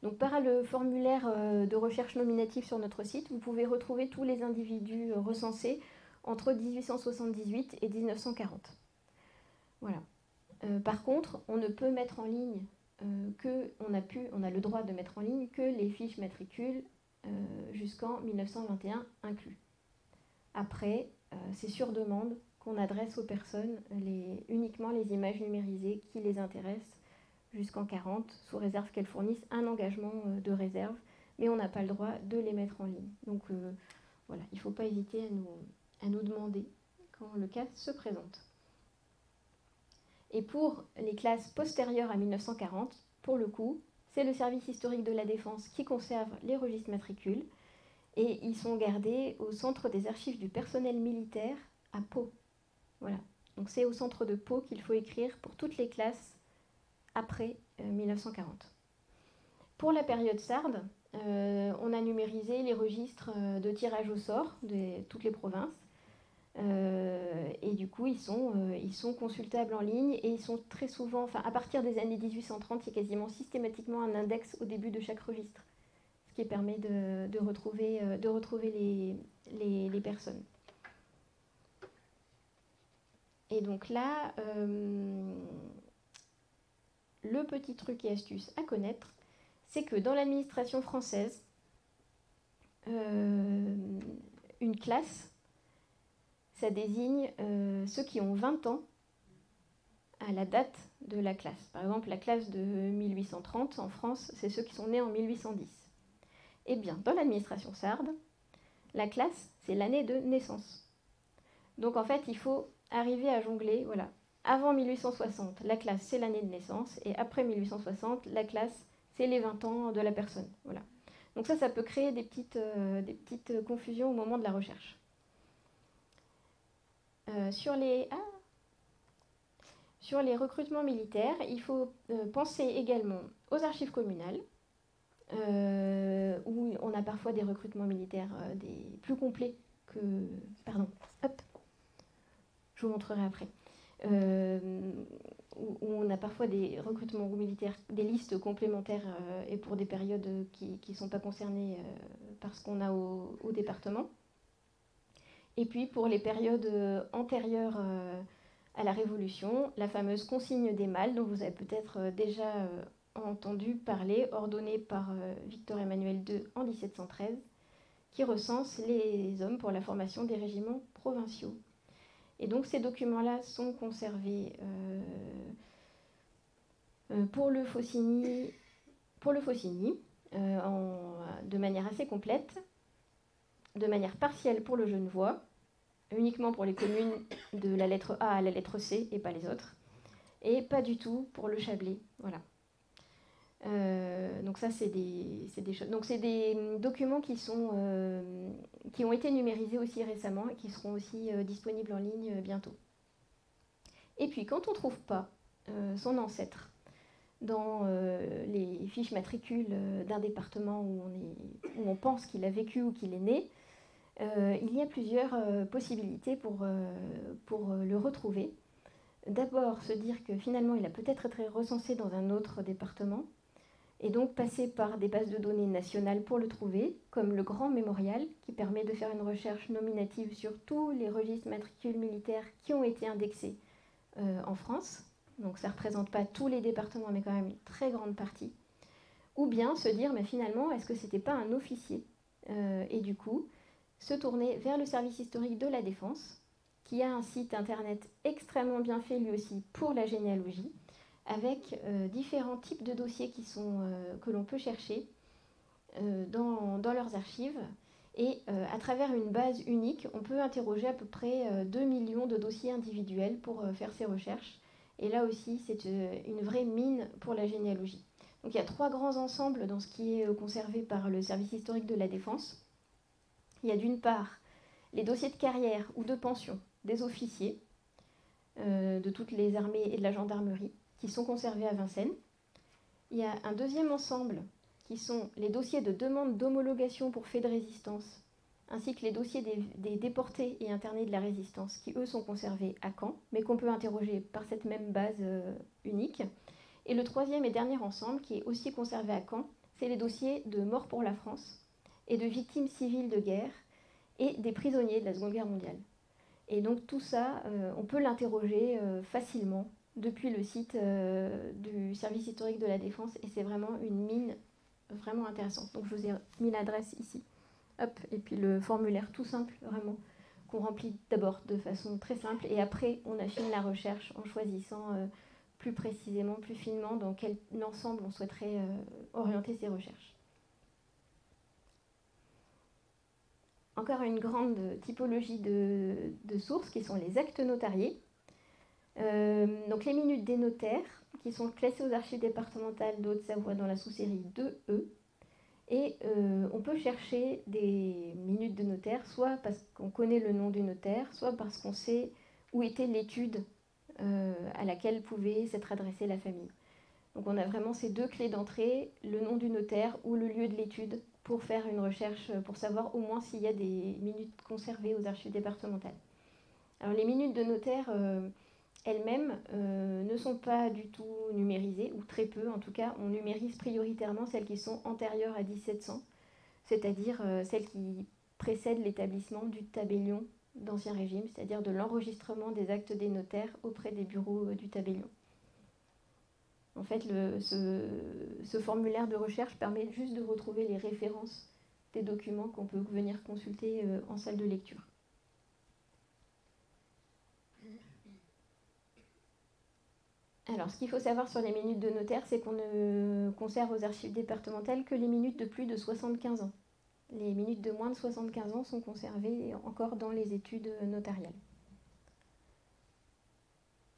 Donc par le formulaire de recherche nominative sur notre site, vous pouvez retrouver tous les individus recensés entre 1878 et 1940. Voilà. Par contre, on ne peut mettre en ligne on a le droit de mettre en ligne que les fiches matricules jusqu'en 1921 inclus. Après, c'est sur demande qu'on adresse aux personnes uniquement les images numérisées qui les intéressent jusqu'en 40, sous réserve qu'elles fournissent un engagement de réserve, mais on n'a pas le droit de les mettre en ligne. Donc voilà, il ne faut pas hésiter à nous demander quand le cas se présente. Et pour les classes postérieures à 1940, pour le coup, c'est le service historique de la Défense qui conserve les registres matricules et ils sont gardés au centre des archives du personnel militaire à Pau. Voilà. Donc c'est au centre de Pau qu'il faut écrire pour toutes les classes après 1940. Pour la période sarde, on a numérisé les registres de tirage au sort de toutes les provinces. Et du coup, ils sont consultables en ligne et ils sont très souvent, enfin à partir des années 1830, il y a quasiment systématiquement un index au début de chaque registre, ce qui permet de retrouver les personnes. Et donc là, le petit truc et astuce à connaître, c'est que dans l'administration française, une classe, ça désigne ceux qui ont 20 ans à la date de la classe. Par exemple, la classe de 1830 en France, c'est ceux qui sont nés en 1810. Eh bien, dans l'administration sarde, la classe, c'est l'année de naissance. Donc en fait, il faut arriver à jongler, voilà. Avant 1860, la classe, c'est l'année de naissance, et après 1860, la classe, c'est les 20 ans de la personne. Voilà. Donc ça peut créer des petites confusions au moment de la recherche. Sur les recrutements militaires, il faut penser également aux archives communales, où on a parfois des recrutements militaires plus complets que... Pardon, hop, je vous montrerai après. Où on a parfois des recrutements militaires, des listes complémentaires et pour des périodes qui ne sont pas concernées par ce qu'on a au département. Et puis pour les périodes antérieures à la Révolution, la fameuse consigne des mâles, dont vous avez peut-être déjà entendu parler, ordonnée par Victor Emmanuel II en 1713, qui recense les hommes pour la formation des régiments provinciaux. Et donc ces documents-là sont conservés pour le Faucigny de manière assez complète, de manière partielle pour le Genevois, uniquement pour les communes de la lettre A à la lettre C et pas les autres, et pas du tout pour le Chablais. Voilà. Donc ça, c'est des choses. Donc c'est des documents qui ont été numérisés aussi récemment et qui seront aussi disponibles en ligne bientôt. Et puis, quand on ne trouve pas son ancêtre dans les fiches matricules d'un département où on pense qu'il a vécu ou qu'il est né, il y a plusieurs possibilités pour le retrouver. D'abord, se dire que finalement, il a peut-être été recensé dans un autre département, et donc passer par des bases de données nationales pour le trouver, comme le Grand Mémorial, qui permet de faire une recherche nominative sur tous les registres matricules militaires qui ont été indexés en France. Donc ça ne représente pas tous les départements, mais quand même une très grande partie. Ou bien se dire, mais finalement, est-ce que ce n'était pas un officier et du coup, se tourner vers le service historique de la Défense, qui a un site internet extrêmement bien fait lui aussi pour la généalogie, avec différents types de dossiers que l'on peut chercher dans leurs archives. Et à travers une base unique, on peut interroger à peu près 2 millions de dossiers individuels pour faire ces recherches. Et là aussi, c'est une vraie mine pour la généalogie. Donc il y a 3 grands ensembles dans ce qui est conservé par le service historique de la Défense. Il y a d'une part les dossiers de carrière ou de pension des officiers, de toutes les armées et de la gendarmerie, qui sont conservés à Vincennes. Il y a un deuxième ensemble, qui sont les dossiers de demande d'homologation pour faits de résistance, ainsi que les dossiers des déportés et internés de la résistance, qui eux sont conservés à Caen, mais qu'on peut interroger par cette même base unique. Et le troisième et dernier ensemble, qui est aussi conservé à Caen, c'est les dossiers de mort pour la France et de victimes civiles de guerre et des prisonniers de la Seconde Guerre mondiale. Et donc tout ça, on peut l'interroger facilement depuis le site du service historique de la Défense, et c'est vraiment une mine vraiment intéressante. Donc je vous ai mis l'adresse ici. Hop, et puis le formulaire tout simple, vraiment, qu'on remplit d'abord de façon très simple, et après on affine la recherche en choisissant plus précisément, plus finement dans quel ensemble on souhaiterait orienter ses recherches. Encore une grande typologie de sources qui sont les actes notariés. Donc les minutes des notaires qui sont classées aux archives départementales de Haute-Savoie dans la sous-série 2E. Et on peut chercher des minutes de notaire, soit parce qu'on connaît le nom du notaire, soit parce qu'on sait où était l'étude à laquelle pouvait s'être adressée la famille. Donc on a vraiment ces deux clés d'entrée, le nom du notaire ou le lieu de l'étude, pour faire une recherche, pour savoir au moins s'il y a des minutes conservées aux archives départementales. Alors les minutes de notaire elles-mêmes ne sont pas du tout numérisées, ou très peu en tout cas. On numérise prioritairement celles qui sont antérieures à 1700, c'est-à-dire celles qui précèdent l'établissement du tabellion d'Ancien Régime, c'est-à-dire de l'enregistrement des actes des notaires auprès des bureaux du tabellion. En fait, ce formulaire de recherche permet juste de retrouver les références des documents qu'on peut venir consulter en salle de lecture. Alors, ce qu'il faut savoir sur les minutes de notaire, c'est qu'on ne conserve aux archives départementales que les minutes de plus de 75 ans. Les minutes de moins de 75 ans sont conservées encore dans les études notariales.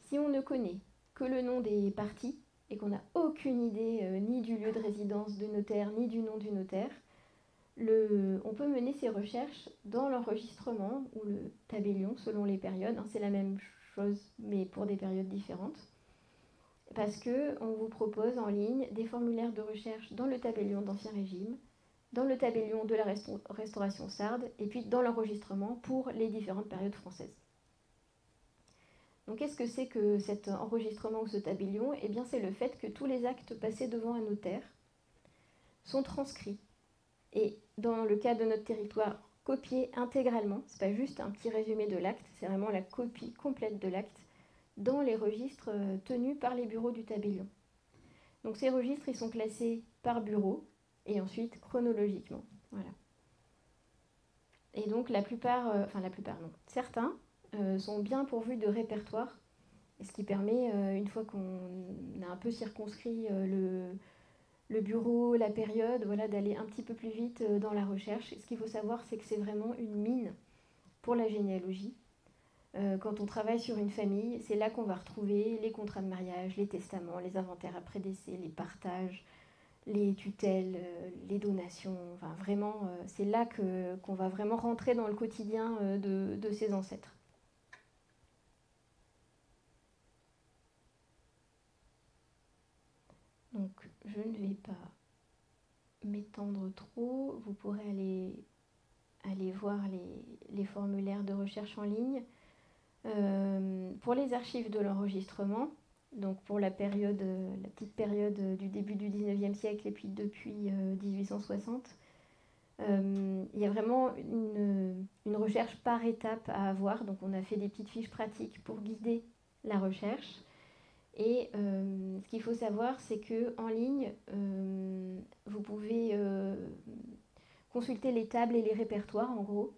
Si on ne connaît que le nom des parties et qu'on n'a aucune idée ni du lieu de résidence du notaire, ni du nom du notaire, on peut mener ces recherches dans l'enregistrement ou le tabellion selon les périodes. C'est la même chose, mais pour des périodes différentes. Parce qu'on vous propose en ligne des formulaires de recherche dans le tabellion d'Ancien Régime, dans le tabellion de la Restauration sarde, et puis dans l'enregistrement pour les différentes périodes françaises. Donc qu'est-ce que c'est que cet enregistrement ou ce tabellion? Eh bien c'est le fait que tous les actes passés devant un notaire sont transcrits. Et dans le cas de notre territoire, copiés intégralement. Ce n'est pas juste un petit résumé de l'acte, c'est vraiment la copie complète de l'acte dans les registres tenus par les bureaux du tabellion. Donc ces registres, ils sont classés par bureau et ensuite chronologiquement. Voilà. Et donc certains sont bien pourvus de répertoires, ce qui permet, une fois qu'on a un peu circonscrit le bureau, la période, voilà, d'aller un petit peu plus vite dans la recherche. Ce qu'il faut savoir, c'est que c'est vraiment une mine pour la généalogie. Quand on travaille sur une famille, c'est là qu'on va retrouver les contrats de mariage, les testaments, les inventaires après décès, les partages, les tutelles, les donations. Enfin, vraiment, c'est là qu'on va vraiment rentrer dans le quotidien de ses ancêtres. Donc, je ne vais pas m'étendre trop. Vous pourrez aller voir les formulaires de recherche en ligne. Pour les archives de l'enregistrement, donc pour la petite période du début du 19e siècle et puis depuis 1860, il y a vraiment une recherche par étape à avoir. Donc on a fait des petites fiches pratiques pour guider la recherche. Et ce qu'il faut savoir, c'est qu'en ligne, vous pouvez consulter les tables et les répertoires en gros.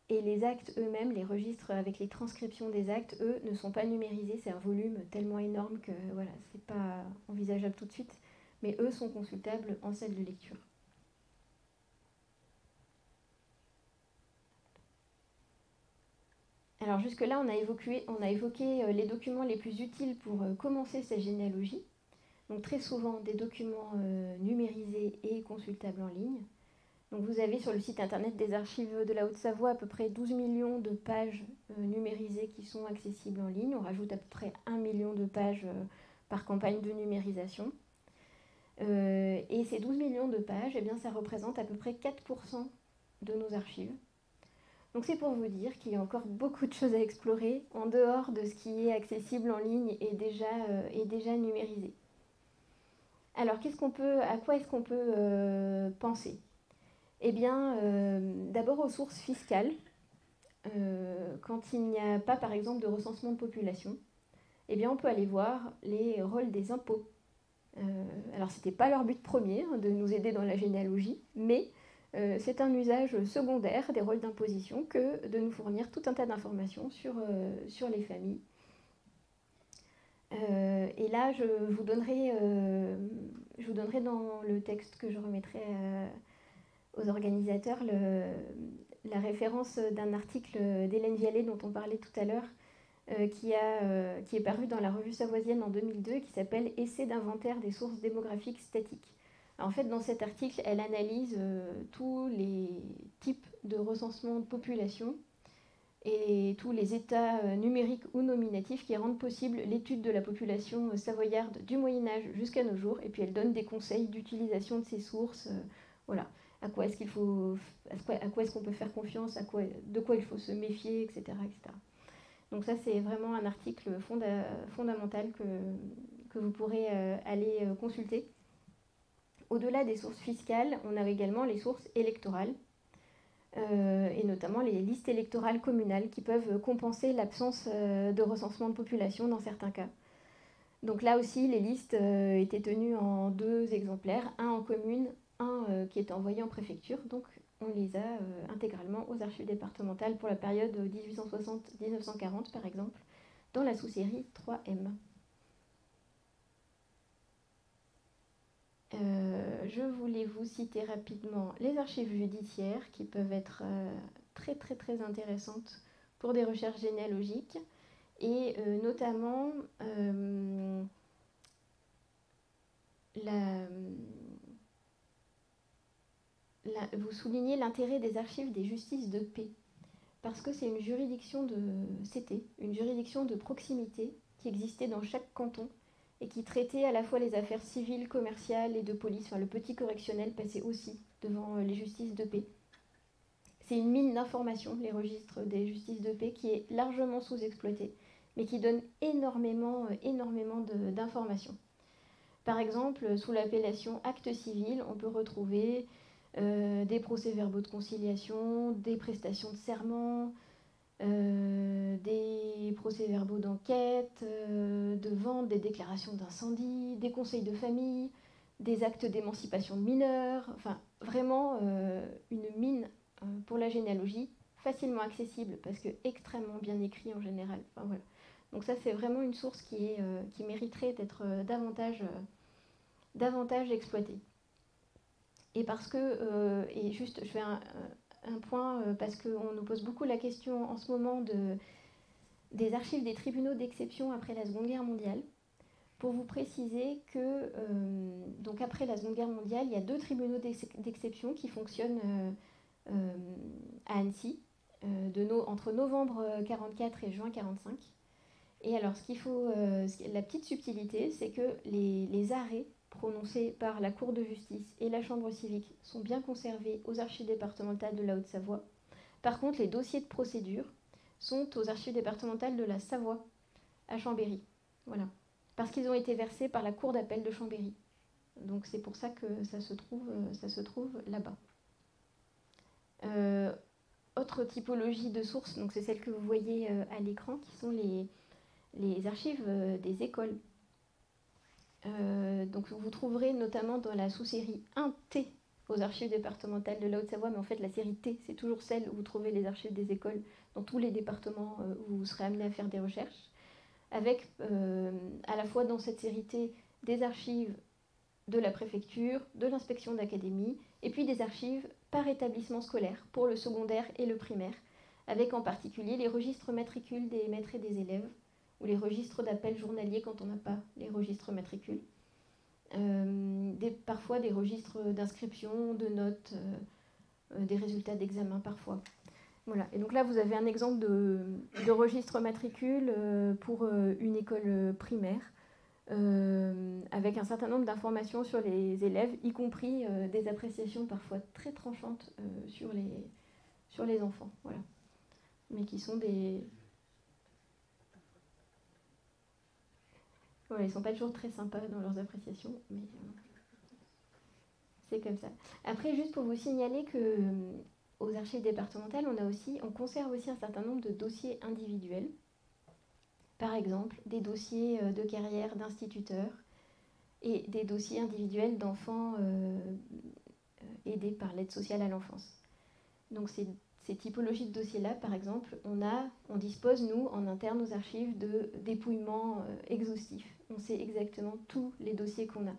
Et les actes eux-mêmes, les registres avec les transcriptions des actes, eux, ne sont pas numérisés. C'est un volume tellement énorme que voilà, c'est pas envisageable tout de suite. Mais eux sont consultables en salle de lecture. Alors jusque-là, on a évoqué les documents les plus utiles pour commencer cette généalogie. Donc très souvent des documents numérisés et consultables en ligne. Donc vous avez sur le site internet des archives de la Haute-Savoie à peu près 12 millions de pages numérisées qui sont accessibles en ligne. On rajoute à peu près 1 million de pages par campagne de numérisation. Et ces 12 millions de pages, eh bien, ça représente à peu près 4% de nos archives. Donc c'est pour vous dire qu'il y a encore beaucoup de choses à explorer en dehors de ce qui est accessible en ligne et déjà numérisé. Alors à quoi est-ce qu'on peut penser? Eh bien, d'abord aux sources fiscales. Quand il n'y a pas, par exemple, de recensement de population, eh bien, on peut aller voir les rôles des impôts. Alors, ce n'était pas leur but premier de nous aider dans la généalogie, mais c'est un usage secondaire des rôles d'imposition que de nous fournir tout un tas d'informations sur les familles. Et là, je vous donnerai dans le texte que je remettrai aux organisateurs la référence d'un article d'Hélène Vialet dont on parlait tout à l'heure, qui est paru dans la revue savoisienne en 2002, qui s'appelle « Essai d'inventaire des sources démographiques statiques ». En fait, dans cet article, elle analyse tous les types de recensement de population et tous les états numériques ou nominatifs qui rendent possible l'étude de la population savoyarde du Moyen-Âge jusqu'à nos jours. Et puis elle donne des conseils d'utilisation de ces sources. Voilà. À quoi est-ce qu'on peut faire confiance, de quoi il faut se méfier, etc. etc. Donc ça, c'est vraiment un article fondamental que vous pourrez aller consulter. Au-delà des sources fiscales, on a également les sources électorales, et notamment les listes électorales communales qui peuvent compenser l'absence de recensement de population dans certains cas. Donc là aussi, les listes étaient tenues en 2 exemplaires, un en commune, un qui est envoyé en préfecture. Donc on les a intégralement aux archives départementales pour la période 1860-1940 par exemple, dans la sous-série 3M. Je voulais vous citer rapidement les archives judiciaires qui peuvent être très très très intéressantes pour des recherches généalogiques et notamment vous soulignez l'intérêt des archives des justices de paix parce que c'est une juridiction une juridiction de proximité qui existait dans chaque canton et qui traitait à la fois les affaires civiles, commerciales et de police. Enfin, le petit correctionnel passait aussi devant les justices de paix. C'est une mine d'informations, les registres des justices de paix, qui est largement sous-exploitée, mais qui donne énormément d'informations. Par exemple, sous l'appellation acte civil, on peut retrouver des procès-verbaux de conciliation, des prestations de serment, des procès-verbaux d'enquête, de vente, des déclarations d'incendie, des conseils de famille, des actes d'émancipation de mineurs, enfin vraiment une mine pour la généalogie, facilement accessible parce que extrêmement bien écrit en général. Enfin, voilà. Donc ça c'est vraiment une source qui mériterait d'être davantage exploitée. Et parce que, et juste je fais un point parce qu'on nous pose beaucoup la question en ce moment des archives des tribunaux d'exception après la Seconde Guerre mondiale. Pour vous préciser que, donc après la Seconde Guerre mondiale, il y a 2 tribunaux d'exception qui fonctionnent à Annecy, entre novembre 1944 et juin 1945. Et alors, la petite subtilité, c'est que les arrêts prononcés par la Cour de justice et la Chambre civique sont bien conservés aux archives départementales de la Haute-Savoie. Par contre, les dossiers de procédure sont aux archives départementales de la Savoie, à Chambéry. Voilà. Parce qu'ils ont été versés par la Cour d'appel de Chambéry. Donc c'est pour ça que ça se trouve là-bas. Autre typologie de sources, donc c'est celle que vous voyez à l'écran, qui sont les archives des écoles. Donc vous trouverez notamment dans la sous-série 1T aux archives départementales de la Haute-Savoie, mais en fait la série T, c'est toujours celle où vous trouvez les archives des écoles dans tous les départements où vous serez amené à faire des recherches, avec à la fois dans cette série T des archives de la préfecture, de l'inspection d'académie, et puis des archives par établissement scolaire pour le secondaire et le primaire, avec en particulier les registres matricules des maîtres et des élèves, ou les registres d'appel journaliers quand on n'a pas les registres matricules. Parfois des registres d'inscription, de notes, des résultats d'examen parfois. Voilà. Et donc là, vous avez un exemple de registre matricule pour une école primaire, avec un certain nombre d'informations sur les élèves, y compris des appréciations parfois très tranchantes sur les enfants. Voilà. Mais qui sont des... Voilà, ils ne sont pas toujours très sympas dans leurs appréciations, mais c'est comme ça. Après, juste pour vous signaler que aux archives départementales, on conserve aussi un certain nombre de dossiers individuels. Par exemple, des dossiers de carrière d'instituteurs et des dossiers individuels d'enfants aidés par l'aide sociale à l'enfance. Donc ces typologies de dossiers-là, par exemple, on dispose, nous, en interne aux archives, de dépouillements exhaustifs. On sait exactement tous les dossiers qu'on a.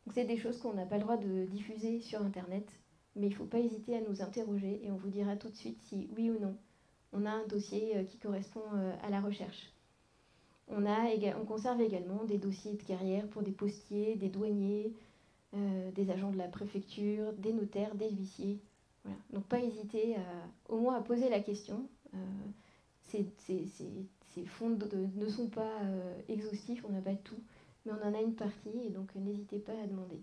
Donc c'est des choses qu'on n'a pas le droit de diffuser sur Internet, mais il ne faut pas hésiter à nous interroger et on vous dira tout de suite si oui ou non on a un dossier qui correspond à la recherche. On conserve également des dossiers de carrière pour des postiers, des douaniers, des agents de la préfecture, des notaires, des huissiers. Voilà. Donc pas hésiter au moins à poser la question. Ces fonds ne sont pas exhaustifs, on n'a pas tout, mais on en a une partie et donc n'hésitez pas à demander.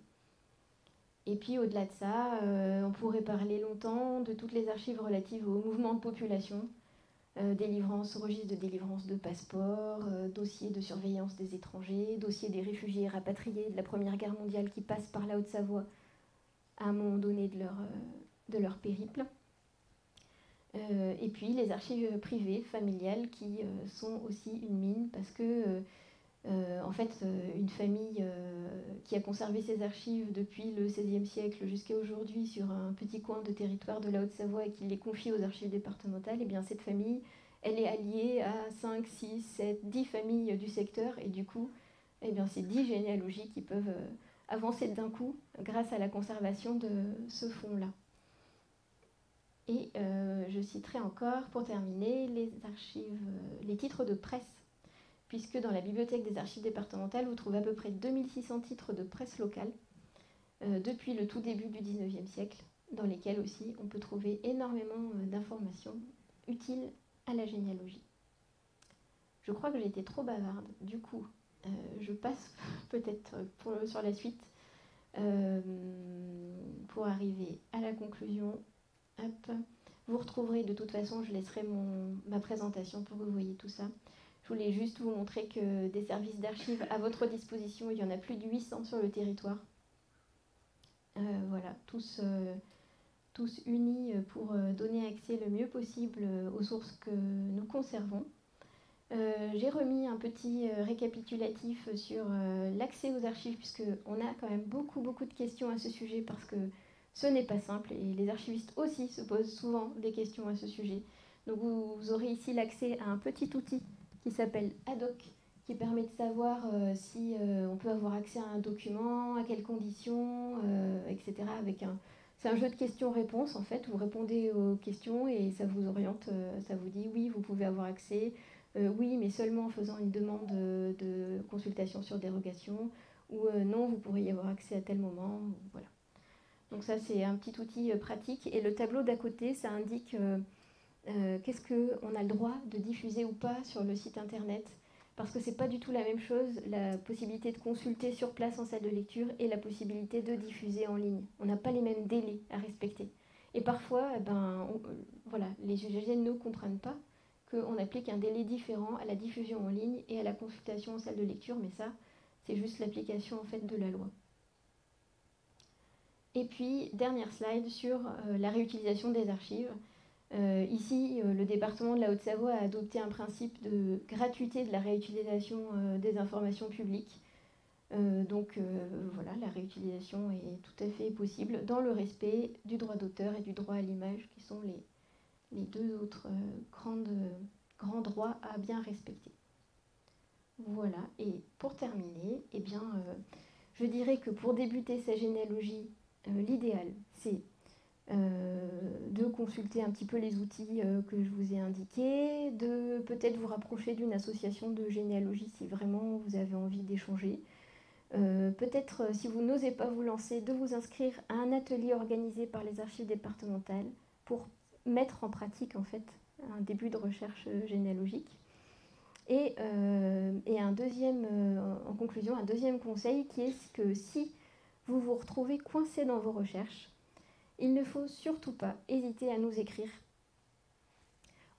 Et puis au-delà de ça, on pourrait parler longtemps de toutes les archives relatives au mouvement de population, registre de délivrance de passeports, dossier de surveillance des étrangers, dossier des réfugiés rapatriés de la Première Guerre mondiale qui passent par la Haute-Savoie à un moment donné de leur périple. Et puis les archives privées, familiales, qui sont aussi une mine parce que en fait, une famille qui a conservé ses archives depuis le XVIe siècle jusqu'à aujourd'hui sur un petit coin de territoire de la Haute-Savoie et qui les confie aux archives départementales, et bien cette famille, elle est alliée à 5, 6, 7, 10 familles du secteur et du coup, eh bien, c'est 10 généalogies qui peuvent avancer d'un coup grâce à la conservation de ce fonds-là. Et je citerai encore, pour terminer, les titres de presse, puisque dans la bibliothèque des archives départementales, vous trouvez à peu près 2600 titres de presse locale, depuis le tout début du XIXe siècle, dans lesquels aussi on peut trouver énormément d'informations utiles à la généalogie. Je crois que j'ai été trop bavarde, du coup, je passe peut-être sur la suite, pour arriver à la conclusion. Hop. Vous retrouverez de toute façon, je laisserai ma présentation pour que vous voyez tout ça. Je voulais juste vous montrer que des services d'archives à votre disposition, il y en a plus de 800 sur le territoire. Voilà, tous unis pour donner accès le mieux possible aux sources que nous conservons. J'ai remis un petit récapitulatif sur l'accès aux archives, puisqu'on a quand même beaucoup de questions à ce sujet, parce que ce n'est pas simple, et les archivistes aussi se posent souvent des questions à ce sujet. Donc vous aurez ici l'accès à un petit outil qui s'appelle Haddoc, qui permet de savoir si on peut avoir accès à un document, à quelles conditions, etc. C'est un jeu de questions-réponses, en fait. Vous répondez aux questions et ça vous oriente, ça vous dit oui, vous pouvez avoir accès, oui, mais seulement en faisant une demande de consultation sur dérogation, ou non, vous pourriez y avoir accès à tel moment, voilà. Donc ça, c'est un petit outil pratique. Et le tableau d'à côté, ça indique qu'est-ce qu'on a le droit de diffuser ou pas sur le site internet. Parce que ce n'est pas du tout la même chose, la possibilité de consulter sur place en salle de lecture et la possibilité de diffuser en ligne. On n'a pas les mêmes délais à respecter. Et parfois, voilà, les usagers ne comprennent pas qu'on applique un délai différent à la diffusion en ligne et à la consultation en salle de lecture, mais ça, c'est juste l'application en fait de la loi. Et puis, dernière slide sur la réutilisation des archives. Ici, le département de la Haute-Savoie a adopté un principe de gratuité de la réutilisation des informations publiques. Voilà, la réutilisation est tout à fait possible dans le respect du droit d'auteur et du droit à l'image, qui sont les deux autres grands droits à bien respecter. Voilà, et pour terminer, eh bien, je dirais que pour débuter sa généalogie, l'idéal, c'est de consulter un petit peu les outils que je vous ai indiqués, de peut-être vous rapprocher d'une association de généalogie si vraiment vous avez envie d'échanger, Peut-être, si vous n'osez pas vous lancer, de vous inscrire à un atelier organisé par les archives départementales pour mettre en pratique en fait un début de recherche généalogique. Et en conclusion, un deuxième conseil qui est que si vous vous retrouvez coincé dans vos recherches, il ne faut surtout pas hésiter à nous écrire.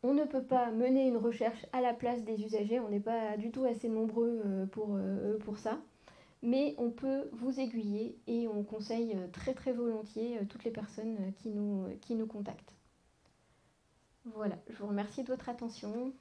On ne peut pas mener une recherche à la place des usagers, on n'est pas du tout assez nombreux pour ça, mais on peut vous aiguiller et on conseille très très volontiers toutes les personnes qui nous contactent. Voilà, je vous remercie de votre attention.